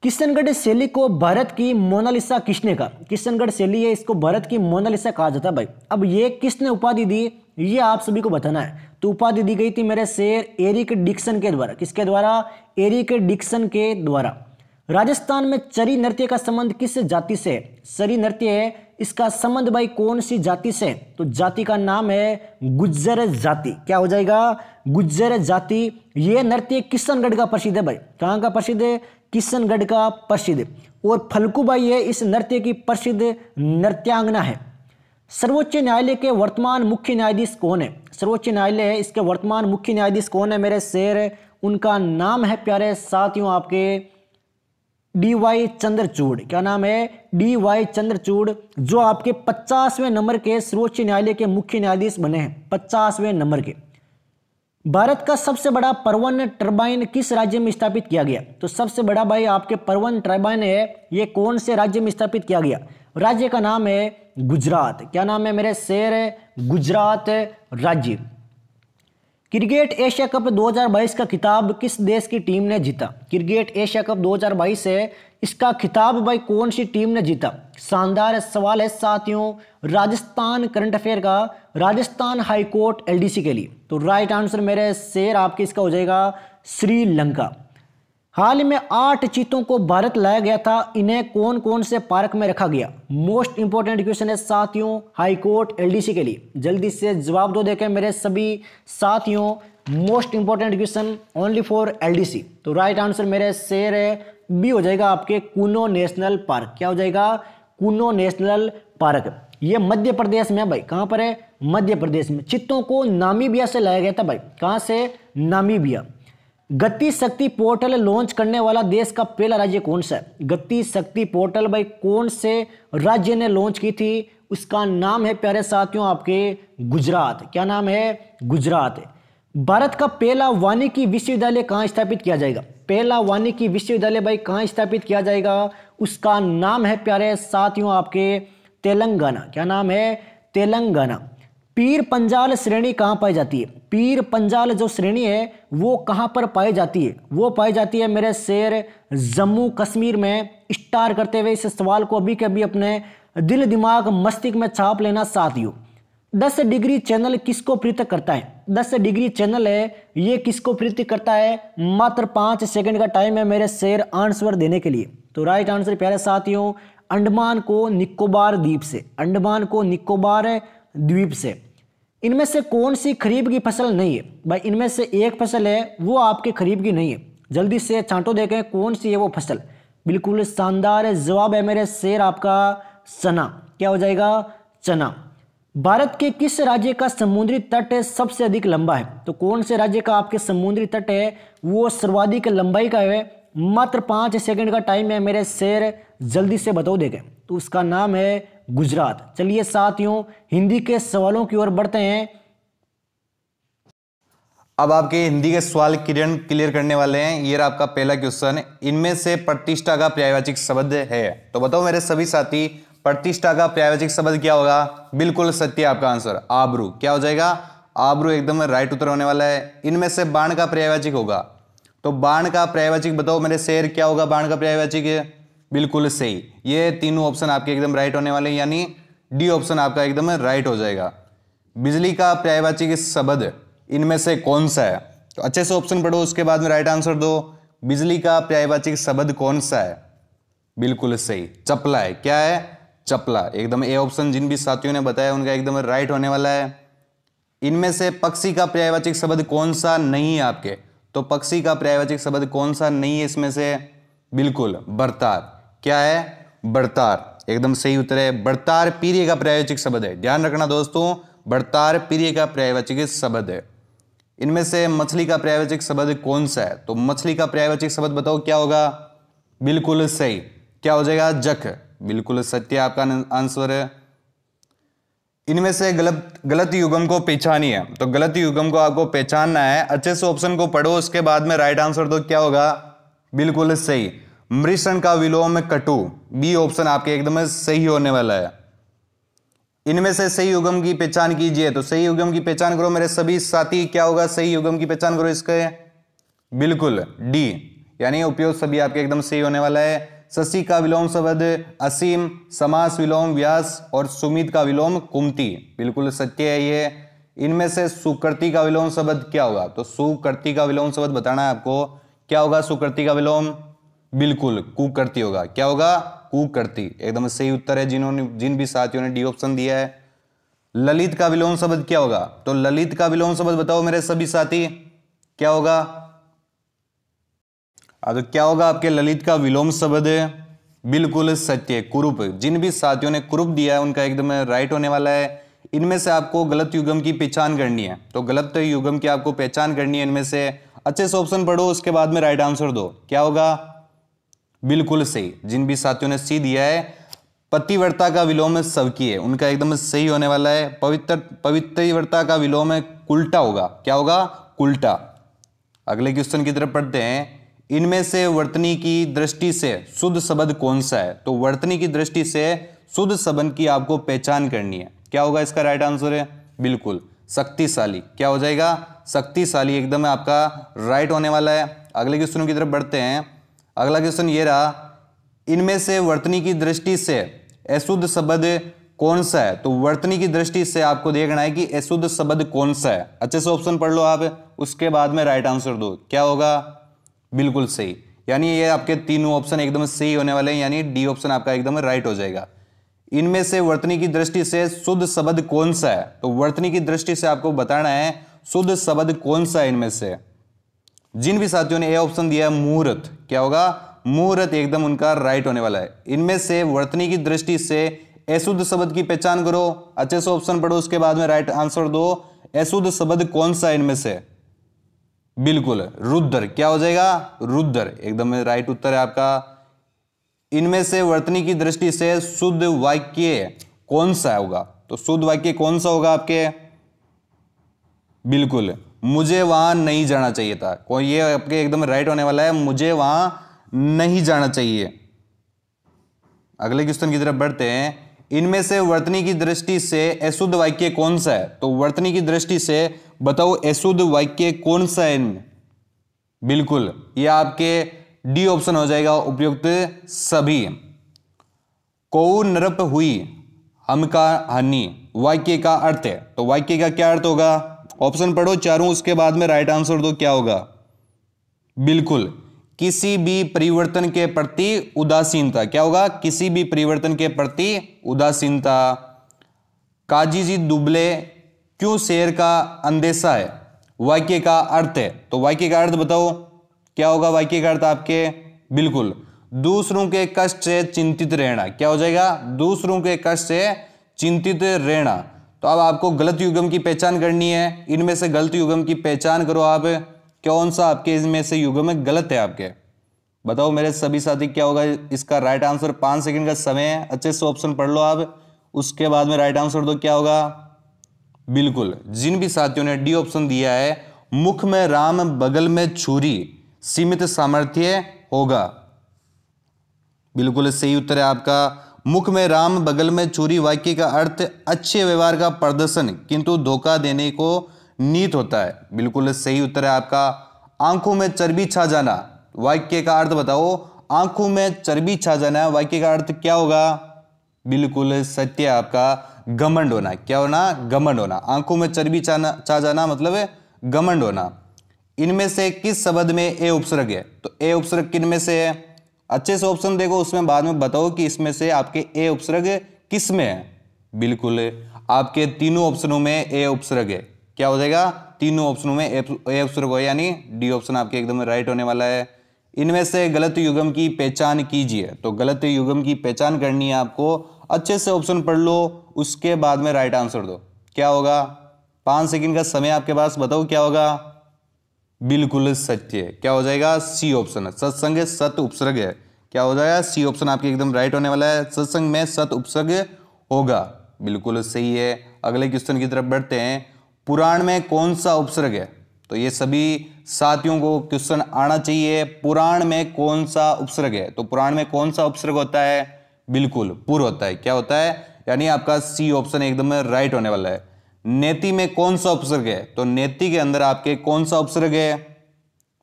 किशनगढ़ शैली को भारत की मोनालिसा किसने कहा? किशनगढ़ शैली है, इसको भारत की मोनालिसा कहा जाता है भाई। अब ये किसने उपाधि दी ये आप सभी को बताना है। तो उपाधि दी गई थी मेरे शेर एरिक डिक्सन के द्वारा। किसके द्वारा? एरिक डिक्सन के द्वारा। राजस्थान में चरी नृत्य का संबंध किस जाति से है? चरी नृत्य है, इसका संबंध भाई कौन सी जाति से? तो जाति का नाम है गुज्जर जाति। क्या हो जाएगा? गुज्जर जाति। यह नृत्य किशनगढ़ का प्रसिद्ध है भाई। कहाँ का प्रसिद्ध है? किशनगढ़ का प्रसिद्ध। और फल्गुबाई है इस नृत्य की प्रसिद्ध नृत्यांगना है। सर्वोच्च न्यायालय के वर्तमान मुख्य न्यायाधीश कौन है? सर्वोच्च न्यायालय है, इसके वर्तमान मुख्य न्यायाधीश कौन है मेरे शेर? उनका नाम है प्यारे साथियों आपके डी.वाई. चंद्रचूड़। क्या नाम है? डी.वाई. चंद्रचूड़, जो आपके 50वें नंबर के सर्वोच्च न्यायालय के मुख्य न्यायाधीश बने हैं। 50वें नंबर के। भारत का सबसे बड़ा पवन टर्बाइन किस राज्य में स्थापित किया गया? तो सबसे बड़ा भाई आपके पवन टर्बाइन है, ये कौन से राज्य में स्थापित किया गया? राज्य का नाम है गुजरात। क्या नाम है मेरे शेर? गुजरात राज्य। क्रिकेट एशिया कप 2022 का खिताब किस देश की टीम ने जीता? क्रिकेट एशिया कप 2022 है, इसका खिताब भाई कौन सी टीम ने जीता? शानदार सवाल है साथियों, राजस्थान करंट अफेयर का, राजस्थान हाईकोर्ट एलडीसी के लिए। तो राइट आंसर मेरे शेर आपके इसका हो जाएगा श्रीलंका। हाल में 8 चीतों को भारत लाया गया था, इन्हें कौन कौन से पार्क में रखा गया? मोस्ट इंपोर्टेंट क्वेश्चन है साथियों हाईकोर्ट एलडीसी के लिए। जल्दी से जवाब दो देखें मेरे सभी साथियों। Most important question only for LDC. तो राइट आंसर मेरे शेर है बी हो जाएगा आपके कुनो नेशनल पार्क। क्या हो जाएगा? कुनो नेशनल पार्क। ये मध्य प्रदेश में है भाई। कहां पर है? मध्य प्रदेश में। चीतों को नामीबिया से लाया गया था भाई। कहां से? नामीबिया। गति शक्ति पोर्टल लॉन्च करने वाला देश का पहला राज्य कौन सा है? गति शक्ति पोर्टल भाई कौन से राज्य ने लॉन्च की थी? उसका नाम है प्यारे साथियों आपके गुजरात। क्या नाम है? गुजरात। भारत का पहला वानिकी विश्वविद्यालय कहाँ स्थापित किया जाएगा? पहला वानिकी विश्वविद्यालय भाई कहाँ स्थापित किया जाएगा? उसका नाम है प्यारे साथियों आपके तेलंगाना। क्या नाम है? तेलंगाना। पीर पंजाल श्रेणी कहाँ पाई जाती है? पीर पंजाल जो श्रेणी है वो कहाँ पर पाई जाती है? वो पाई जाती है मेरे शेर जम्मू कश्मीर में। स्टार करते हुए इस सवाल को अभी के अभी अपने दिल दिमाग मस्तिष्क में छाप लेना साथियों। 10 डिग्री चैनल किसको पृथक करता है? 10 डिग्री चैनल है, ये किसको पृथक करता है? मात्र 5 सेकंड का टाइम है मेरे शेर आंसर देने के लिए। तो राइट आंसर प्यारे साथियों अंडमान को निकोबार द्वीप से। अंडमान को निकोबार द्वीप से। इनमें से कौन सी खरीफ की फसल नहीं है? भाई इनमें से एक फसल है वो आपके खरीफ की नहीं है। जल्दी से छांटो देखें कौन सी है वो फसल। बिल्कुल शानदार जवाब है मेरे शेर आपका चना। क्या हो जाएगा? चना। भारत के किस राज्य का समुद्री तट सबसे अधिक लंबा है? तो कौन से राज्य का आपके समुद्री तट है वो सर्वाधिक लंबाई का है? मात्र 5 सेकंड का टाइम है मेरे शेर, जल्दी से बता देंगे। तो उसका नाम है गुजरात। चलिए साथियों, हिंदी के सवालों की ओर बढ़ते हैं। अब आपके हिंदी के सवाल क्लियर करने वाले हैं। ये रहा आपका पहला क्वेश्चन। इनमें से प्रतिष्ठा का पर्यायवाची शब्द है, तो बताओ मेरे सभी साथी, प्रतिष्ठा का पर्यायवाची शब्द क्या होगा? बिल्कुल सत्य आपका आंसर, आबरू। क्या हो जाएगा? आबरू एकदम राइट उत्तर होने वाला है। इनमें से बाण का पर्यायवाची होगा, तो बाण का पर्यायवाची बताओ मेरे शेर, क्या होगा बाण का पर्यायवाची? बिल्कुल सही। ये तीनों ऑप्शन आपके एकदम राइट होने वाले हैं, यानी डी ऑप्शन आपका एकदम राइट हो जाएगा। बिजली का पर्यायवाची शब्द इनमें से कौन सा है? तो अच्छे से ऑप्शन पढ़ो, उसके बाद में राइट आंसर दो। बिजली का पर्यायवाची शब्द कौन सा है? बिल्कुल सही, चपला है। क्या है? चपला। एकदम ए ऑप्शन जिन भी साथियों ने बताया उनका एकदम राइट होने वाला है। इनमें से पक्षी का पर्यायवाची शब्द कौन सा नहीं है आपके? तो पक्षी का पर्यायवाची शब्द कौन सा नहीं है इसमें से? बिल्कुल बरतार। क्या है? बरतार। एकदम सही उत्तर है। बरतार प्रिय का पर्यायवाची शब्द है। ध्यान रखना दोस्तों, बरतार प्रिय का पर्यायवाची शब्द है। इनमें से मछली का पर्यायवाची शब्द कौन सा है? तो मछली का पर्यायवाची शब्द बताओ क्या होगा? बिल्कुल सही। क्या हो जाएगा? जख। बिल्कुल सत्य आपका आंसर है। इनमें से गलत युग्म को पहचानिए, तो गलत युग्म को आपको पहचानना है। अच्छे से ऑप्शन को पढ़ो, उसके बाद में राइट आंसर दो। क्या होगा? बिल्कुल सही, मृषण का विलोम कटु। बी ऑप्शन आपके एकदम सही होने वाला है। इनमें से सही युग्म की पहचान कीजिए, तो सही युग्म की पहचान करो मेरे सभी साथी। क्या होगा सही युग्म की पहचान करो इसके? बिल्कुल डी, यानी उपयोग सभी आपके एकदम सही होने वाला है। शशि का विलोम शब्द असीम, समास विलोम व्यास और सुमित का विलोम कुमति। बिल्कुल सत्य है ये। इनमें से सुकृति का विलोम शब्द क्या होगा? तो सुकृति का विलोम शब्द बताना है आपको। क्या होगा सुकृति का विलोम? बिल्कुल कुकृति होगा। क्या होगा? कुकृति। एकदम सही उत्तर है जिन भी साथियों ने डी ऑप्शन दिया है। ललित का विलोम शब्द क्या होगा? तो ललित का विलोम शब्द बताओ मेरे सभी साथी, क्या होगा? तो क्या होगा आपके ललित का विलोम शब्द? बिल्कुल सत्य, कुरूप। जिन भी साथियों ने कुरूप दिया है उनका एकदम राइट होने वाला है। इनमें से आपको गलत युग्म की पहचान करनी है, तो गलत युग्म की आपको पहचान करनी है। इनमें से अच्छे से ऑप्शन पढ़ो, उसके बाद में राइट आंसर दो। क्या होगा? बिल्कुल सही। जिन भी साथियों ने सी दिया है, पतिव्रता का विलोम स्वकीय, उनका एकदम सही होने वाला है। पवित्रव्रता का विलोम कुल्टा होगा। क्या होगा? कुल्टा। अगले क्वेश्चन की तरफ पढ़ते हैं। इनमें से वर्तनी की दृष्टि से शुद्ध शब्द कौन सा है? तो वर्तनी की दृष्टि से शुद्ध शब्द की आपको पहचान करनी है। क्या होगा इसका राइट आंसर है? बिल्कुल शक्तिशाली। क्या हो जाएगा? शक्तिशाली एकदम आपका राइट होने वाला है। अगले क्वेश्चन की तरफ बढ़ते हैं। अगला क्वेश्चन ये रहा, इनमें से वर्तनी की दृष्टि से अशुद्ध शब्द कौन सा है? तो वर्तनी की दृष्टि से आपको देखना है कि अशुद्ध शब्द कौन सा है। अच्छे से ऑप्शन पढ़ लो आप, उसके बाद में राइट आंसर दो। क्या होगा? बिल्कुल सही, यानी ये आपके तीनों ऑप्शन एकदम सही होने वाले हैं, यानी डी ऑप्शन आपका एकदम राइट हो जाएगा। इनमें से वर्तनी की दृष्टि से शुद्ध शब्द कौन सा है? तो वर्तनी की दृष्टि से आपको बताना है शुद्ध शब्द कौन सा है इनमें से। जिन भी साथियों ने ए ऑप्शन दिया है मुहूर्त, क्या होगा? मुहूर्त एकदम उनका राइट होने वाला है। इनमें से वर्तनी की दृष्टि से अशुद्ध शब्द की पहचान करो, अच्छे से ऑप्शन पढ़ो, उसके बाद में राइट आंसर दो। अशुद्ध शब्द कौन सा है इनमें से? बिल्कुल रुद्र। क्या हो जाएगा? रुद्र एकदम राइट उत्तर है आपका। इनमें से वर्तनी की दृष्टि से शुद्ध वाक्य कौन सा होगा? तो शुद्ध वाक्य कौन सा होगा आपके? बिल्कुल मुझे वहां नहीं जाना चाहिए था। कोई ये आपके एकदम राइट होने वाला है, मुझे वहां नहीं जाना चाहिए। अगले क्वेश्चन की तरफ बढ़ते हैं। इनमें से वर्तनी की दृष्टि से अशुद्ध वाक्य कौन सा है? तो वर्तनी की दृष्टि से बताओ अशुद्ध वाक्य कौन सा है इनमें? बिल्कुल ये आपके डी ऑप्शन हो जाएगा, उपयुक्त सभी। को नरप हुई हमका हानि वाक्य का अर्थ है, तो वाक्य का क्या अर्थ होगा? ऑप्शन पढ़ो चारों, उसके बाद में राइट आंसर दो। क्या होगा? बिल्कुल किसी भी परिवर्तन के प्रति उदासीनता। क्या होगा? किसी भी परिवर्तन के प्रति उदासीनता। काजी जी दुबले क्यों शेर का अंदेशा है वाक्य का अर्थ है, तो वाक्य का अर्थ बताओ क्या होगा? वाक्य का अर्थ आपके बिल्कुल दूसरों के कष्ट से चिंतित रहना। क्या हो जाएगा? दूसरों के कष्ट से चिंतित रहना। तो अब आपको गलत युग्म की पहचान करनी है। इनमें से गलत युग्म की पहचान करो आप। कौन सा आपके इनमें से युग्म गलत है आपके? बताओ मेरे सभी साथी क्या होगा इसका राइट आंसर। 5 सेकंड का समय है, अच्छे से ऑप्शन पढ़ लो आप, उसके बाद में राइट आंसर दो। क्या होगा? बिल्कुल, जिन भी साथियों ने डी ऑप्शन दिया है, मुख में राम बगल में छुरी, सीमित सामर्थ्य होगा। बिल्कुल सही उत्तर है आपका। मुख में राम बगल में छुरी वाक्य का अर्थ अच्छे व्यवहार का प्रदर्शन किंतु धोखा देने को नीत होता है। बिल्कुल सही उत्तर है आपका। आंखों में चर्बी छा जाना वाक्य का अर्थ बताओ। आंखों में चर्बी छा जाना वाक्य का अर्थ क्या होगा? बिल्कुल सत्य आपका, घमंड होना। क्या होना? घमंड होना। आंखों में चर्बी छा जाना मतलब घमंड होना। इनमें से किस शब्द में ए उपसर्ग है? तो ए उपसर्ग किन में से है? अच्छे से ऑप्शन देखो, उसमें बाद में बताओ कि इसमें से आपके ए उपसर्ग किस में है। बिल्कुल आपके तीनों ऑप्शनों में ए उपसर्ग है। क्या हो जाएगा? तीनों ऑप्शनों में ए उपसर्ग हो, यानी डी ऑप्शन आपके एकदम राइट होने वाला है। इनमें से गलत युग्म की पहचान कीजिए। तो गलत युग्म की पहचान करनी है आपको। अच्छे से ऑप्शन पढ़ लो, उसके बाद में राइट आंसर दो। क्या होगा? 5 सेकंड का समय आपके पास, बताओ क्या होगा? बिल्कुल सत्य। क्या हो जाएगा? C option. सत्संग सत उपसर्ग है। क्या हो जाएगा? सी ऑप्शन आपके एकदम राइट होने वाला है। सत्संग में सत उपसर्ग होगा। बिल्कुल सही है। अगले क्वेश्चन की तरफ बढ़ते हैं। पुराण में कौन सा उपसर्ग है? तो ये सभी साथियों को क्वेश्चन आना चाहिए। पुराण में कौन सा उपसर्ग है? तो पुराण में कौन सा उपसर्ग होता है? बिल्कुल पुर होता है। क्या होता है? यानी आपका सी ऑप्शन एकदम राइट होने वाला है। नेति में कौन सा उपसर्ग है? तो नेति के अंदर आपके कौन सा उपसर्ग है?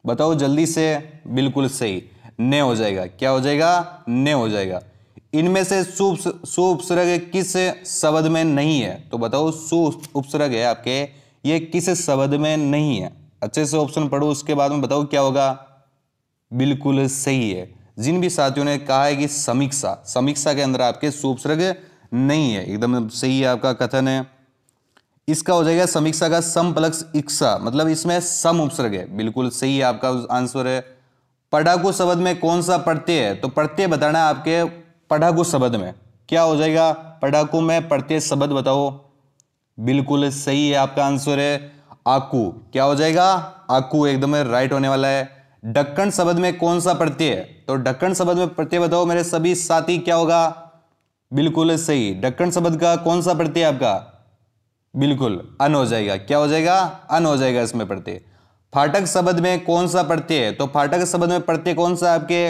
बताओ जल्दी से। बिल्कुल सही, ने हो जाएगा। क्या हो जाएगा? ने हो जाएगा। इनमें से सु उपसर्ग किस शब्द में नहीं है? तो बताओ सु उपसर्ग है आपके, ये किस शब्द में नहीं है? अच्छे से ऑप्शन पढ़ो, उसके बाद में बताओ क्या होगा। बिल्कुल सही है। जिन भी साथियों ने कहा है कि समीक्षा, समीक्षा के अंदर आपके सु उपसर्ग नहीं है, एकदम सही है आपका कथन है। इसका हो जाएगा समीक्षा का सम प्लस इक्सा, मतलब इसमें सम उपसर्ग है। बिल्कुल सही है आपका आंसर है। पढ़ाकू शब्द में कौन सा प्रत्यय है? तो प्रत्यय बताना है आपके पढ़ाकू शब्द में। क्या हो जाएगा? पढ़ाकू में प्रत्यय शब्द बताओ। बिल्कुल सही है आपका आंसर है आकू। क्या हो जाएगा? आकू एकदम राइट होने वाला है। ढक्कन शब्द में कौन सा प्रत्यय है? तो ढक्कन शब्द में प्रत्यय बताओ मेरे सभी साथी। क्या होगा? बिल्कुल सही। ढक्कन शब्द का कौन सा प्रत्यय आपका? बिल्कुल अन हो जाएगा। क्या हो जाएगा? अन हो जाएगा इसमें प्रत्यय। फाटक शब्द में कौन सा प्रत्यय है? तो फाटक शब्द में प्रत्यय कौन सा आपके?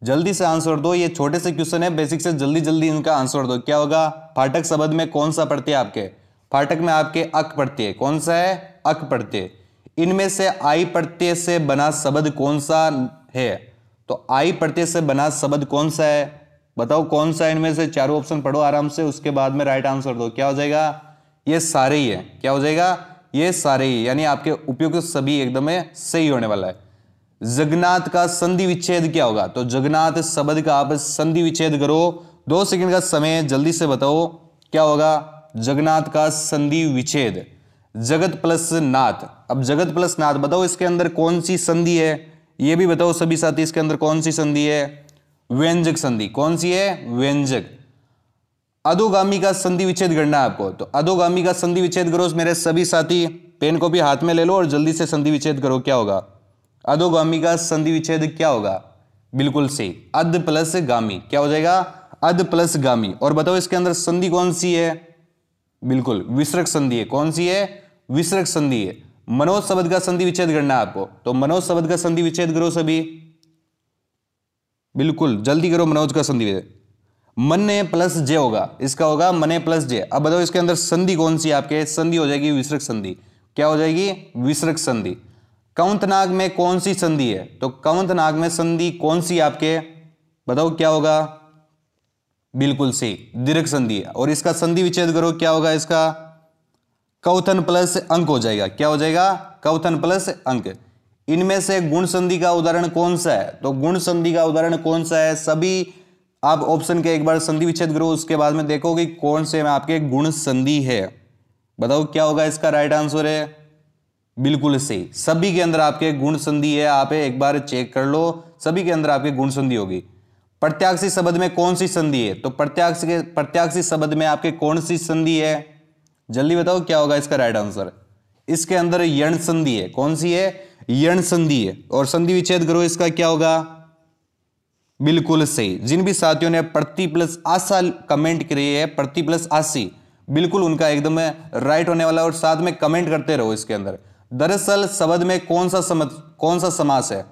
जल्दी से आंसर दो, ये छोटे से क्वेश्चन है, बेसिक से जल्दी जल्दी इनका आंसर दो। क्या होगा? फाटक शब्द में कौन सा प्रत्यय आपके? फाटक में आपके अक प्रत्यय। कौन सा है? अक प्रत्यय। इनमें से आई प्रत्यय से बना शब्द कौन सा है? तो आई प्रत्यय से बना शब्द कौन सा है? बताओ कौन सा है? इनमें से चारों ऑप्शन पढ़ो आराम से, उसके बाद में राइट आंसर दो। क्या हो जाएगा? ये सारे ही है। क्या हो जाएगा? ये सारे ही, यानी आपके उपयुक्त सभी एकदम सही होने वाला है। जगन्नाथ का संधि विच्छेद क्या होगा? तो जगन्नाथ शब्द का आप संधि विच्छेद करो। 2 सेकंड का समय, जल्दी से बताओ क्या होगा? जगन्नाथ का संधि विच्छेद, जगत प्लस नाथ। अब जगत प्लस नाथ बताओ इसके अंदर कौन सी संधि है? ये भी बताओ सभी साथी, इसके अंदर कौन सी संधि है? व्यंजक संधि। कौन सी है? व्यंजक। अधोगामी का संधि विच्छेद करना है आपको, तो अधोगामी का संधि विच्छेद करो मेरे सभी साथी। पेन कॉपी हाथ में ले लो और जल्दी से संधि विच्छेद करो। क्या होगा? अधोगामी का संधि विच्छेद क्या होगा? बिल्कुल सही, अध प्लस गामी। क्या हो जाएगा? अध प्लस गामी। और बताओ इसके अंदर संधि कौन सी है? बिल्कुल विसर्ग संधि है। कौन सी है? विसर्ग संधि है। मनोज शब्द का संधि विच्छेद करना है आपको, तो मनोज शब्द का संधि विच्छेद करो सभी। बिल्कुल जल्दी करो मनोज का संधि विच्छेद। मन्ने प्लस जे होगा, इसका होगा मने प्लस जे। अब बताओ इसके अंदर संधि कौन सी आपके? संधि हो जाएगी विसर्ग संधि। क्या हो जाएगी? विसर्ग संधि। कौंतनाग में कौन सी संधि है? तो कौंतनाग में संधि कौन सी आपके? बताओ क्या होगा? बिल्कुल सही, दीर्घ संधि है। और इसका संधि विच्छेद करो। क्या होगा इसका? कौथन प्लस अंक हो जाएगा। क्या हो जाएगा? कौथन प्लस अंक। इनमें से गुण संधि का उदाहरण कौन सा है? तो गुण संधि का उदाहरण कौन सा है? सभी आप ऑप्शन के एक बार संधि विच्छेद करो, उसके बाद में देखो कि कौन से में आपके गुण संधि है। बताओ क्या होगा इसका राइट आंसर है? बिल्कुल सही, सभी के अंदर आपके गुण संधि है, आप एक बार चेक कर लो, सभी के अंदर आपके गुण संधि होगी। प्रत्याक्षी शब्द में कौन सी संधि है? तो प्रत्याक्षी शब्द में आपके कौन सी संधि है? जल्दी बताओ क्या होगा इसका राइट आंसर। इसके अंदर यण संधि है। कौन सी है? यण संधि है। और संधि विच्छेद करो, इसका क्या होगा? बिल्कुल सही। जिन भी साथियों ने प्रति प्लस आशा कमेंट करी है, प्रति प्लस आशी, बिल्कुल उनका एकदम राइट होने वाला है। और साथ में कमेंट करते रहो इसके अंदर। दरअसल शब्द में कौन सा समास है?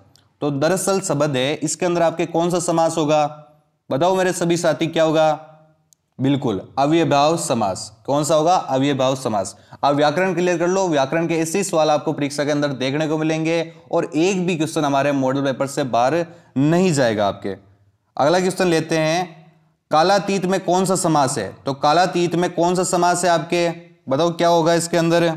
तो दरअसल शब्द है, इसके अंदर आपके कौन सा समास होगा? बताओ मेरे सभी साथी क्या होगा? बिल्कुल अव्ययभाव समास। कौन सा होगा? अव्ययभाव समास। अब व्याकरण क्लियर कर लो। व्याकरण के ऐसे सवाल आपको परीक्षा के अंदर देखने को मिलेंगे और एक भी क्वेश्चन हमारे मॉडल पेपर से बाहर नहीं जाएगा आपके। अगला क्वेश्चन लेते हैं, कालातीत में कौन सा समास है? तो कालातीत में कौन सा समास है आपके? बताओ क्या होगा इसके अंदर?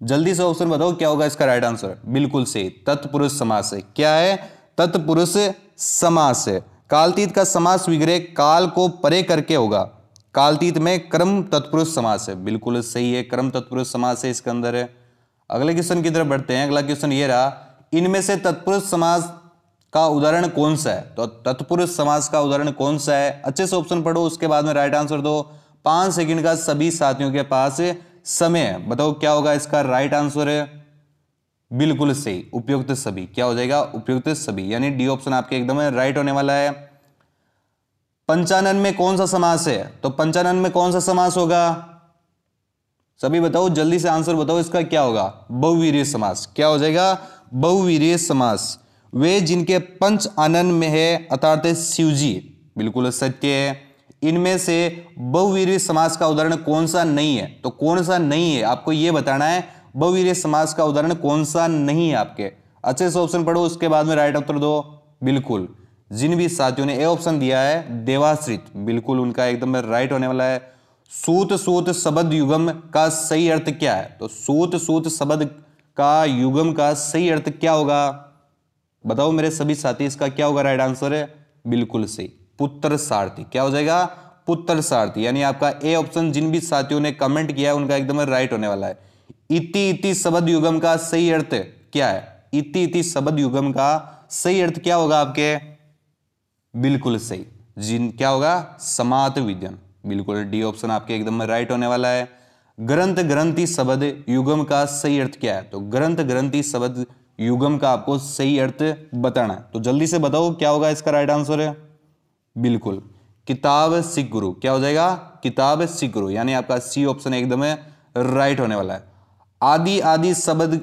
जल्दी से ऑप्शन बताओ क्या होगा इसका राइट आंसर। बिल्कुल सही, तत्पुरुष समास है। क्या है? तत्पुरुष समास है। कालतीत का समास विग्रह काल को परे करके होगा। कालतीत में कर्म तत्पुरुष समास है। बिल्कुल सही है, कर्म तत्पुरुष समास है इसके अंदर है। अगले क्वेश्चन की तरफ बढ़ते हैं। अगला क्वेश्चन ये रहा, इनमें से तत्पुरुष समास का उदाहरण कौन सा है? तो तत्पुरुष समास का उदाहरण कौन सा है? अच्छे से ऑप्शन पढ़ो, उसके बाद में राइट आंसर दो। 5 सेकंड का सभी साथियों के पास समय है। बताओ क्या होगा इसका राइट आंसर है? बिल्कुल सही, उपयुक्त सभी। क्या हो जाएगा? उपयुक्त सभी, यानी डी ऑप्शन आपके एकदम राइट होने वाला है। पंचानन में कौन सा समास है? तो पंचानन में कौन सा समास होगा? सभी बताओ, जल्दी से आंसर बताओ, इसका क्या होगा? बहुवीर्य समास। क्या हो जाएगा? बहुवीर्य समास। वे जिनके पंच आनन में है अर्थात शिवजी। बिल्कुल सत्य है। इनमें से बहुवीर्य समास का उदाहरण कौन सा नहीं है? तो कौन सा नहीं है आपको यह बताना है। बहुवीर्य समास का उदाहरण कौन सा नहीं है आपके? अच्छे से ऑप्शन पढ़ो, उसके बाद में राइट उत्तर दो। बिल्कुल, जिन भी साथियों ने ए ऑप्शन दिया है देवाश्रित, बिल्कुल उनका एकदम राइट होने वाला है। सूत सूत शब्द युगम का सही अर्थ क्या है? तो सूत सूत शब्द का युगम का सही अर्थ क्या होगा? बताओ मेरे सभी साथी, इसका क्या होगा राइट आंसर है? बिल्कुल सही, पुत्र सारथी। क्या हो जाएगा? पुत्र सारथी, यानी आपका ए ऑप्शन जिन भी साथियों ने कमेंट किया है उनका एकदम राइट होने वाला है। इति इति शब्द युगम का सही अर्थ क्या है? इति इति शब्द युगम का सही अर्थ क्या होगा आपके? बिल्कुल सही, क्या होगा? समात विद्यन। बिल्कुल डी ऑप्शन आपके एकदम राइट होने वाला है। ग्रंथ ग्रंथि शब्द युगम का सही अर्थ क्या है? तो ग्रंथ ग्रंथि शब्द युगम का आपको सही अर्थ बताना है। तो जल्दी से बताओ क्या होगा इसका राइट आंसर है? बिल्कुल किताब सिख गुरु। क्या हो जाएगा? किताब सिख गुरु, यानी आपका सी ऑप्शन एकदम राइट होने वाला है। आदि आदि शब्द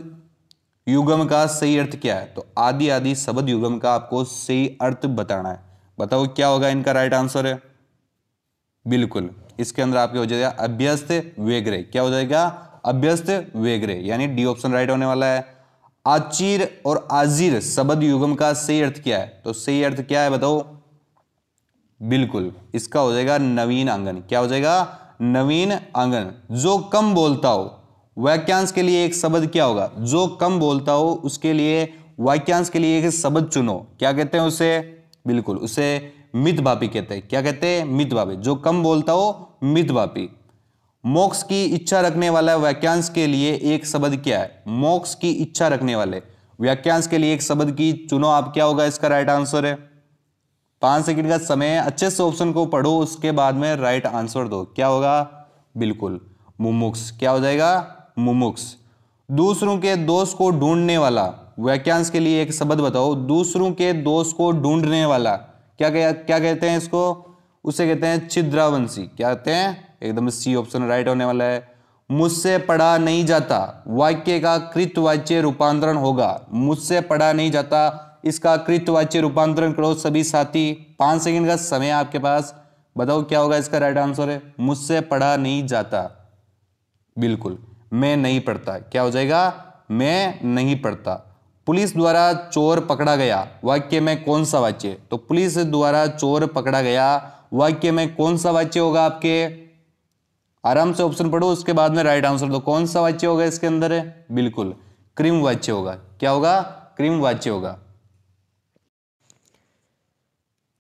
युगम का सही अर्थ क्या है? तो आदि आदि शब्द युगम का आपको सही अर्थ बताना है। बताओ क्या होगा इनका राइट आंसर है? बिल्कुल, इसके अंदर आपके हो जाएगा अभ्यस्त वेग्रे। क्या हो जाएगा? अभ्यस्त वेग्रे, यानी डी ऑप्शन राइट होने वाला है। आचिर और आजीर शब्द युगम का सही अर्थ क्या है? तो सही अर्थ क्या है बताओ? बिल्कुल, इसका हो जाएगा नवीन आंगन। क्या हो जाएगा? नवीन आंगन। जो कम बोलता हो, वाक्यांश के लिए एक शब्द क्या होगा? जो कम बोलता हो उसके लिए वाक्यांश के लिए एक शब्द चुनो। क्या कहते हैं उसे? बिल्कुल, उसे मितभापी कहते हैं। क्या कहते हैं? मितभापी। जो कम बोलता हो मितभापी। मोक्ष की इच्छा रखने वाला वाक्यांश के लिए एक शब्द क्या है? मोक्ष की इच्छा रखने वाले वाक्यांश के लिए एक शब्द की चुनो आप। क्या होगा इसका राइट आंसर है? 5 सेकंड का समय है, अच्छे से ऑप्शन को पढ़ो, उसके बाद में राइट आंसर दो। क्या होगा? बिल्कुल मुमुक्ष। क्या हो जाएगा? मुमुक्ष। दूसरों के दोष को ढूंढने वाला वाक्यांश के लिए एक शब्द बताओ। दूसरों के दोष को ढूंढने वाला क्या कहते हैं इसको? उसे कहते हैं छिद्रावंशी। क्या कहते हैं? एकदम सी ऑप्शन राइट होने वाला है। मुझसे पढ़ा नहीं जाता वाक्य का कृतवाच्य रूपांतरण होगा। मुझसे पढ़ा नहीं जाता, इसका कृतवाच्य रूपांतरण करो सभी साथी। 5 सेकंड का समय आपके पास, बताओ क्या होगा इसका राइट आंसर है? मुझसे पढ़ा नहीं जाता। बिल्कुल, मैं नहीं पढ़ता। क्या हो जाएगा? मैं नहीं पढ़ता। पुलिस द्वारा चोर पकड़ा गया वाक्य में कौन सा वाच्य? तो पुलिस द्वारा चोर पकड़ा गया वाक्य में कौन सा वाच्य होगा आपके? आराम से ऑप्शन पढ़ो, उसके बाद में राइट आंसर दो। कौन सा वाच्य होगा इसके अंदर है? बिल्कुल क्रिम वाच्य होगा। क्या होगा? क्रिम वाच्य होगा।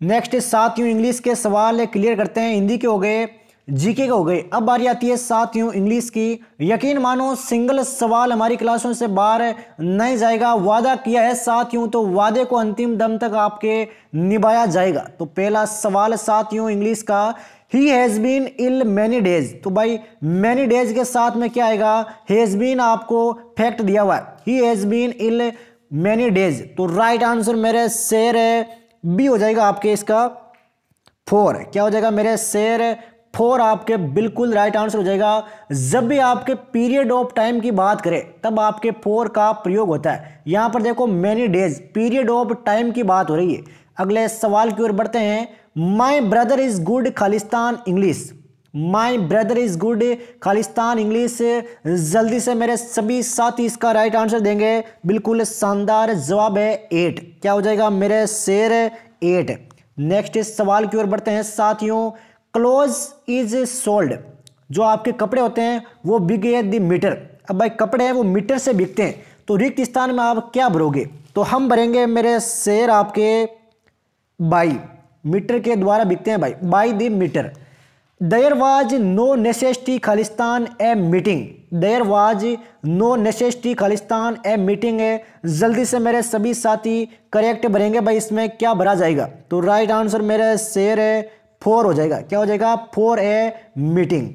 नेक्स्ट साथियों इंग्लिश के सवाल क्लियर करते हैं। हिंदी के हो गए। जीके का हो गई। अब बारी आती है साथियों इंग्लिश की। यकीन मानो सिंगल सवाल हमारी क्लासों से बाहर नहीं जाएगा, वादा किया है साथियों, तो वादे को अंतिम दम तक आपके निभाया जाएगा। तो पहला सवाल साथियों इंग्लिश का, he has been ill many days. तो भाई मैनी डेज के साथ में क्या आएगा, हैज बीन आपको फैक्ट दिया हुआ है, he has been ill many days. तो राइट आंसर मेरे शेर बी हो जाएगा आपके इसका 4। क्या हो जाएगा मेरे शेर 4 आपके बिल्कुल राइट आंसर हो जाएगा। जब भी आपके पीरियड ऑफ टाइम की बात करें तब आपके 4 का प्रयोग होता है। यहां पर देखो many days period of time की बात हो रही है। अगले सवाल की ओर बढ़ते हैं। My brother is good Khalistan English. My brother is good Khalistan English. जल्दी से मेरे सभी साथी इसका राइट आंसर देंगे। बिल्कुल शानदार जवाब है 8। क्या हो जाएगा मेरे शेर 8। नेक्स्ट सवाल की ओर बढ़ते हैं साथियों। Close is sold. जो आपके कपड़े होते हैं वो बिके द मीटर। अब भाई कपड़े हैं वो मीटर से बिकते हैं, तो रिक्त स्थान में आप क्या भरोगे, तो हम भरेंगे मेरे शेर आपके बाई। मीटर के द्वारा बिकते हैं भाई, by the meter. There was no necessity Khalistan a meeting. There was no necessity Khalistan a meeting है। जल्दी से मेरे सभी साथी करेक्ट भरेंगे भाई, इसमें क्या भरा जाएगा, तो राइट आंसर मेरे शेर 4 हो जाएगा। क्या हो जाएगा 4 a meeting.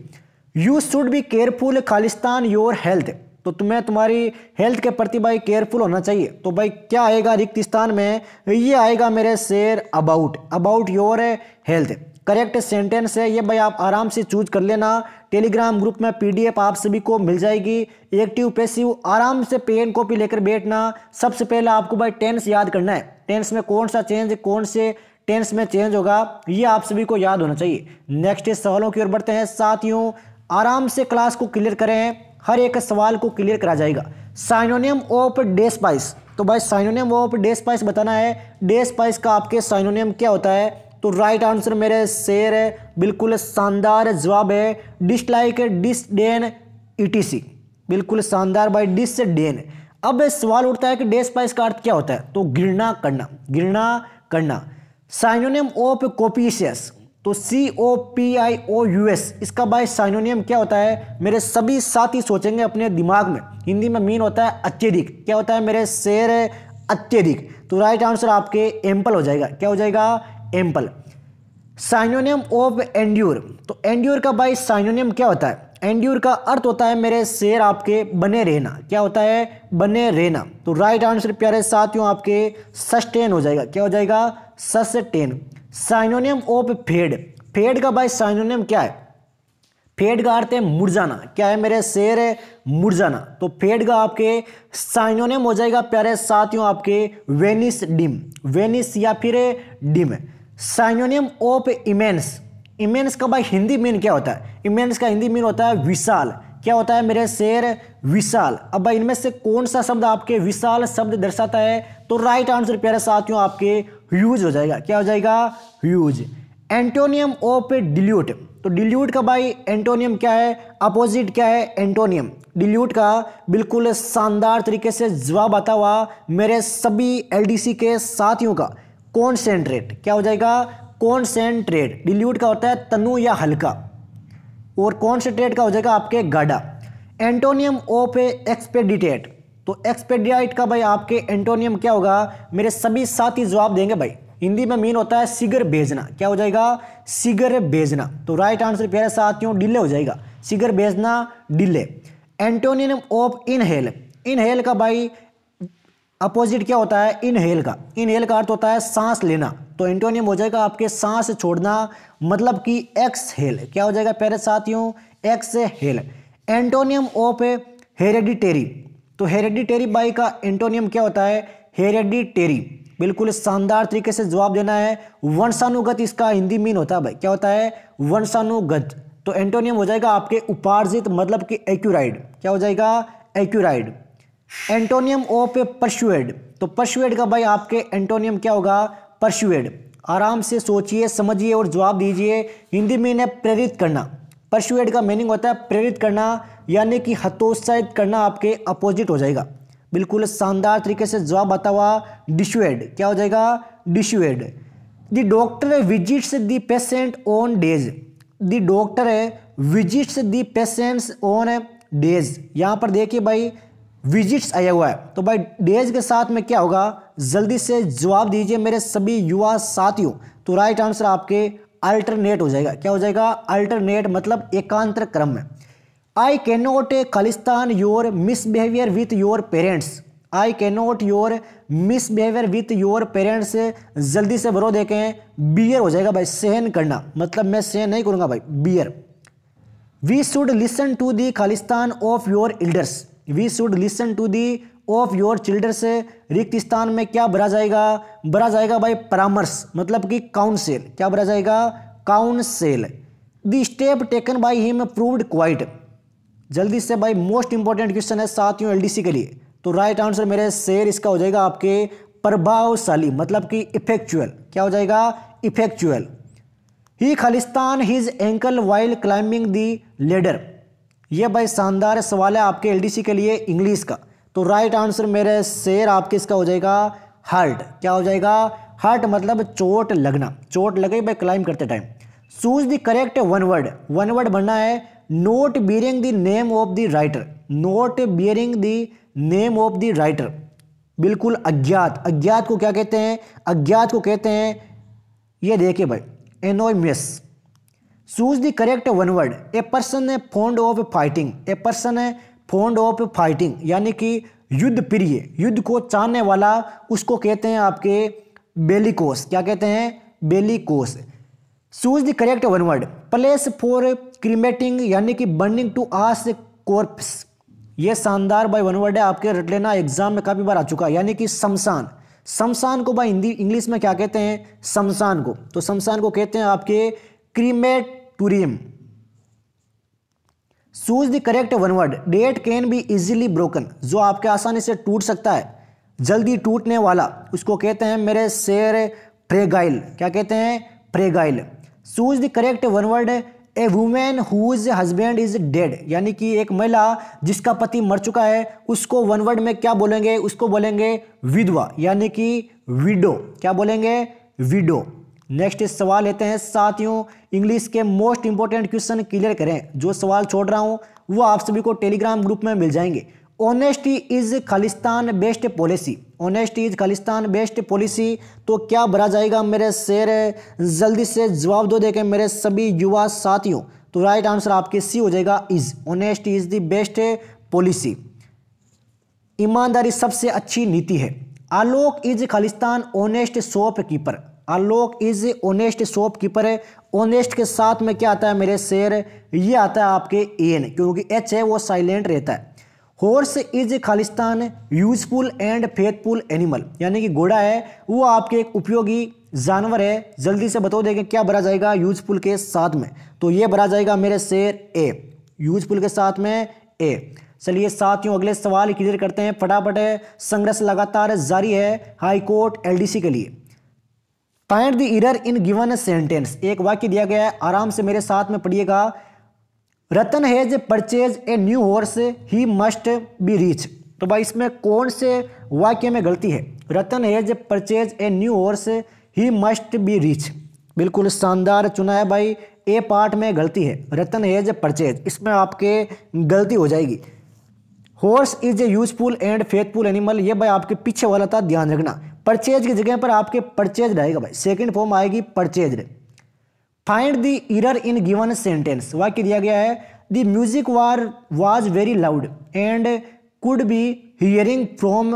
You should be careful खालिस्तान योर हेल्थ। तो तुम्हें तुम्हारी हेल्थ के प्रति भाई केयरफुल होना चाहिए। तो भाई क्या आएगा रिक्त स्थान में, ये आएगा मेरे शेर about your health. Correct sentence है ये भाई, आप आराम से चूज कर लेना। टेलीग्राम ग्रुप में पीडीएफ आप सभी को मिल जाएगी। एक्टिव पैसिव आराम से पेन कॉपी लेकर बैठना। सबसे पहले आपको भाई टेंस याद करना है, टेंस में कौन सा चेंज कौन से टेंस में चेंज होगा, ये आप सभी को याद होना चाहिए। नेक्स्ट सवालों की ओर बढ़ते हैं साथियों। आराम से क्लास को क्लियर करें, हर एक सवाल को क्लियर करा जाएगा। Synonym of despise. तो भाई साइनोनियम ऑफ डेस्पाइस बताना है। डेस्पाइस का आपके साइनोनियम क्या होता है, तो राइट आंसर मेरे शेर बिल्कुल शानदार जवाब है डिसलाइक, डिसडेन, ईटीसी। बिल्कुल शानदार भाई, डिसडेन। अब सवाल उठता है कि डेस्पाइस का अर्थ क्या होता है, तो घृणा करना, घृणा करना। साइनोनियम ऑफ कोपिशियस, तो COPIOUS, इसका भाई साइनोनियम क्या होता है, मेरे सभी साथी सोचेंगे अपने दिमाग में। हिंदी में मीन होता है अत्यधिक। क्या होता है मेरे शेर अत्यधिक। तो राइट आंसर आपके एम्पल हो जाएगा। क्या हो जाएगा एम्पल। साइनोनियम ऑफ एंड्योर, तो एंड्योर का भाई साइनोनियम क्या होता है, एंड्योर का अर्थ होता है मेरे शेर आपके बने रहना। क्या होता है बने रहना। तो राइट आंसर प्यारे साथियों आपके सस्टेन हो जाएगा। क्या हो जाएगा sustain. Synonym of fed, fed का भाई साइनोनियम क्या है, फेड का अर्थ है मुरझाना। क्या है मेरे शेर मुरझाना। तो फेड का आपके साइनोनियम हो जाएगा प्यारे साथियों आपके वेनिस डिम, वेनिस या फिर dim. Synonym of immense, immense का भाई हिंदी मीन क्या होता है, इमेंस का हिंदी मीन होता है विशाल। क्या होता है मेरे शेर विशाल। अब भाई इनमें से कौन सा शब्द आपके विशाल शब्द दर्शाता है, तो राइट आंसर प्यारे साथियों आपके ह्यूज हो जाएगा। क्या हो जाएगा ह्यूज। एंटोनियम ऑफ डिल्यूट, तो डिल्यूट का भाई एंटोनियम क्या है, अपोजिट क्या है एंटोनियम। डिल्यूट का बिल्कुल शानदार तरीके से जवाब आता हुआ मेरे सभी LDC के साथियों का कॉन्सेंट्रेट। क्या हो जाएगा कॉन्सेंट्रेट। डिल्यूट का होता है तनु या हल्का, और कॉन्सेंट्रेट का हो जाएगा आपके गाढ़ा। एंटोनियम ऑफ एक्सपेडिटेट, तो एक्सपेडिट का भाई आपके एंटोनियम क्या होगा, मेरे सभी साथी जवाब देंगे भाई। हिंदी में मीन होता है शीघ्र भेजना। क्या हो जाएगा शीघ्र भेजना। तो राइट आंसर प्यारे साथियों डिले हो जाएगा, शीघ्र भेजना delay. Antonym of inhale, inhale का भाई अपोजिट क्या होता है इनहेल का, इनहेल का अर्थ होता है सांस लेना। तो एंटोनियम हो जाएगा आपके सांस छोड़ना, मतलब कि एक्सहेल। क्या हो जाएगा प्यारे साथियों एक्सहेल। एंटोनियम ऑफ हेरेडिटेरी, तो हेरेडिटेरी बाई का एंटोनियम क्या होता है हेरेडिटेरी। बिल्कुल शानदार तरीके से जवाब देना है। वंशानुगत इसका हिंदी मीन होता है भाई, क्या होता है वंशानुगत। तो एंटोनियम हो जाएगा आपके उपार्जित, मतलब कि एक्यूराइड। क्या हो जाएगा एक्यूराइड। एंटोनियम ऑफ परसुएड, तो परसुएड का भाई आपके एंटोनियम क्या होगा परसुएड। आराम से सोचिए समझिए और जवाब दीजिए। हिंदी में इन्हें प्रेरित करना। परसुएड का मीनिंग होता है प्रेरित करना, यानी कि हतोत्साहित करना, आपके अपोजिट हो जाएगा। बिल्कुल शानदार तरीके से जवाब आता हुआ डिसुएड। क्या हो जाएगा dissuade. The doctor visits the patient on days, the doctor visits the patients on days. यहाँ पर देखिए भाई विजिट्स आया हुआ है, तो भाई डेज के साथ में क्या होगा, जल्दी से जवाब दीजिए मेरे सभी युवा साथियों। तो राइट आंसर आपके अल्टरनेट हो जाएगा। क्या हो जाएगा, अल्टरनेट मतलब एकांतर क्रम में। I can not Khalistan your misbehaviour with your parents. I can not your misbehaviour with your parents, जल्दी से भरो देखें, बियर हो जाएगा भाई, सहन करना, मतलब मैं सहन नहीं करूंगा भाई, bear. We should listen to the Khalistan of your elders. We should listen to the of your children's, रिक्त स्थान में क्या भरा जाएगा, भरा जाएगा भाई परामर्श, मतलब कि काउंसिल। क्या भरा जाएगा, council. The step taken by him proved quite. जल्दी से भाई मोस्ट इंपॉर्टेंट क्वेश्चन है साथियों एलडीसी के लिए। तो राइट आंसर मेरे शेर इसका हो जाएगा आपके प्रभावशाली, मतलब कि इफेक्चुअल। क्या हो जाएगा, इफेक्चुअल। ही खालिस्तान his ankle while climbing the ladder. ये भाई शानदार सवाल है आपके एलडीसी के लिए इंग्लिश का। तो राइट आंसर मेरे शेर आपके इसका हो जाएगा हर्ट। क्या हो जाएगा, हर्ट मतलब चोट लगना, चोट लगे भाई क्लाइम करते time. Choose the correct one word. One word बनना है note bearing the name of the writer. Note bearing the name of the writer, बिल्कुल अज्ञात। अज्ञात को क्या कहते हैं, अज्ञात को कहते हैं, ये देखिए भाई, anonymous. Choose the correct one word. A person fond of fighting. A person fond of fighting यानी कि युद्ध प्रिय, युद्ध को चाहने वाला, उसको कहते हैं आपके बेलिकोस। क्या कहते हैं, bellicose. Choose the correct one word. Place for cremating यानी कि बर्निंग टू आस कॉर्प्स। ये शानदार भाई वन वर्ड है, आपके रट लेना, एग्जाम में काफी बार आ चुका है। यानी कि शमशान। शमशान को भाई हिंदी इंग्लिश में क्या कहते हैं, शमशान को। तो शमशान को कहते हैं आपके crematorium. Choose the correct one word. Date can be easily broken, जो आपके आसानी से टूट सकता है, जल्दी टूटने वाला, उसको कहते हैं मेरे शेर फ्रेगाइल। क्या कहते हैं, fragile. Choose the correct one word. A women whose husband is dead यानी कि एक महिला जिसका पति मर चुका है, उसको वन वर्ड में क्या बोलेंगे, उसको बोलेंगे विधवा यानी कि विडो। क्या बोलेंगे, विडो। नेक्स्ट सवाल लेते हैं साथियों, इंग्लिश के मोस्ट इंपोर्टेंट क्वेश्चन क्लियर करें। जो सवाल छोड़ रहा हूं वो आप सभी को टेलीग्राम ग्रुप में मिल जाएंगे। Honesty is Khalistan best policy. Honesty is Khalistan best policy, तो क्या भरा जाएगा मेरे शेर, जल्दी से जवाब दो देखें मेरे सभी युवा साथियों। तो राइट आंसर आपके सी हो जाएगा is. Honesty is the best policy. ईमानदारी सबसे अच्छी नीति है। आलोक इज खालिस्तान honest shopkeeper. Alok is honest shopkeeper है। ऑनेस्ट के साथ में क्या आता है मेरे शेर, ये आता है आपके एन, क्योंकि एच है वो साइलेंट रहता है। Horse is Khalistan useful and faithful animal यानी कि घोड़ा है वो आपके एक उपयोगी जानवर है। जल्दी से बताओ देखें क्या भरा जाएगा यूजफुल के साथ में, तो ये भरा जाएगा मेरे शेर ए, यूजफुल के साथ में ए। चलिए साथियों अगले सवाल क्लियर करते हैं फटाफट। संघर्ष लगातार जारी है हाई कोर्ट एलडीसी के लिए। Find the error in given sentence. एक वाक्य दिया गया है, आराम से मेरे साथ में पढ़िएगा। Ratan has purchase a new horse he must be rich. तो भाई इसमें कौन से वाक्य में गलती है, Ratan has purchase a new horse he must be rich. बिल्कुल शानदार चुना है भाई, ए पार्ट में गलती है, रतन हैज परचेज, इसमें आपके गलती हो जाएगी। Horse is a useful and faithful animal, ये भाई आपके पीछे वाला था, ध्यान रखना। परचेज की जगह पर आपके परचेज रहेगा भाई, सेकंड फॉर्म आएगी purchase. Find the error in given sentence. वाक्य दिया गया है the music was very loud and could be hearing from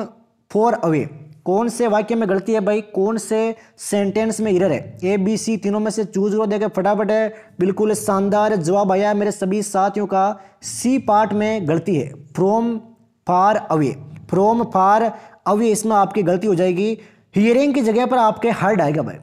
for away. कौन से वाक्य में गलती है भाई, कौन से सेंटेंस में एरर है, ए बी सी तीनों में से चूज करो देखे फटाफट है। बिल्कुल शानदार जवाब आया मेरे सभी साथियों का, सी पार्ट में गलती है, from far away. From far away इसमें आपकी गलती हो जाएगी, हियरिंग की जगह पर आपके हर्ड आएगा भाई।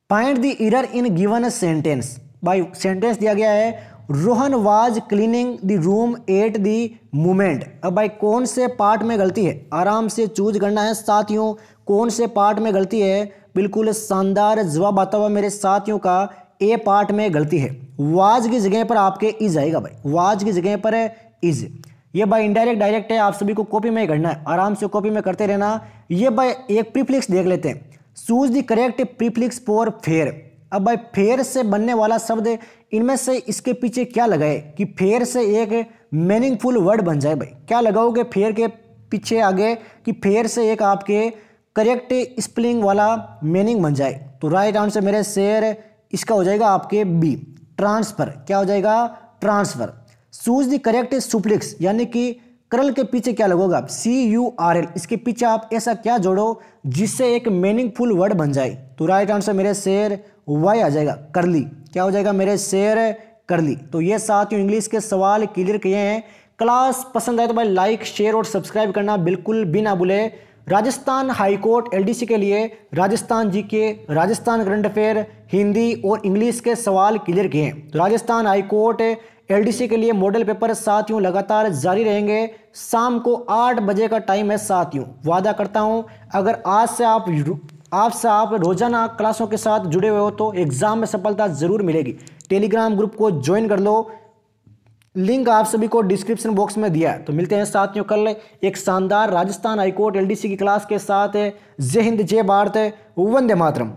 Find the error in given sentence. भाई सेंटेंस दिया गया है Rohan was cleaning the room at the moment. अब भाई कौन से पार्ट में गलती है, आराम से चूज करना है साथियों, कौन से पार्ट में गलती है। बिल्कुल शानदार जवाब आता हुआ मेरे साथियों का, ए पार्ट में गलती है। वाज की जगह पर आपके इज आएगा भाई, वाज की जगह पर इज। ये भाई इनडायरेक्ट डायरेक्ट है, आप सभी को कॉपी में करना है, आराम से कॉपी में करते रहना। ये भाई एक प्रीफिक्स देख लेते हैं। Choose the correct prefix for fair. अब भाई फेयर से बनने वाला शब्द, इनमें से इसके पीछे क्या लगाए कि फेयर से एक मीनिंगफुल वर्ड बन जाए। भाई क्या लगाओगे फेयर के पीछे आगे कि फेयर से एक आपके करेक्ट स्पेलिंग वाला मीनिंग बन जाए। तो राइट आंसर मेरे शेर इसका हो जाएगा आपके बी, ट्रांसफर। क्या हो जाएगा? ट्रांसफर। चूज द करेक्ट सुफ्लिक्स, यानी कि करल के पीछे क्या लगोगा आप? CURL, इसके पीछे आप ऐसा क्या जोड़ो जिससे एक मीनिंगफुल वर्ड बन जाए। तो राइट आंसर मेरे शेर वाई आ जाएगा, करली। क्या हो जाएगा मेरे शेर? करली। तो ये साथियों इंग्लिश के सवाल क्लियर किए हैं। क्लास पसंद आए तो भाई लाइक, शेयर और सब्सक्राइब करना बिल्कुल भी ना भूले। राजस्थान हाईकोर्ट LDC के लिए Rajasthan GK, Rajasthan current affair, Hindi और इंग्लिश के सवाल क्लियर किए हैं। तो राजस्थान हाईकोर्ट LDC के लिए मॉडल पेपर साथियों लगातार जारी रहेंगे। शाम को 8 बजे का टाइम है साथियों। वादा करता हूं अगर आज से आप रोजाना क्लासों के साथ जुड़े हुए हो तो एग्जाम में सफलता जरूर मिलेगी। टेलीग्राम ग्रुप को ज्वाइन कर लो, लिंक आप सभी को डिस्क्रिप्शन बॉक्स में दिया है। तो मिलते हैं साथियों कल एक शानदार राजस्थान हाईकोर्ट LDC की क्लास के साथ। जय हिंद, जय भारत, वंदे मातरम।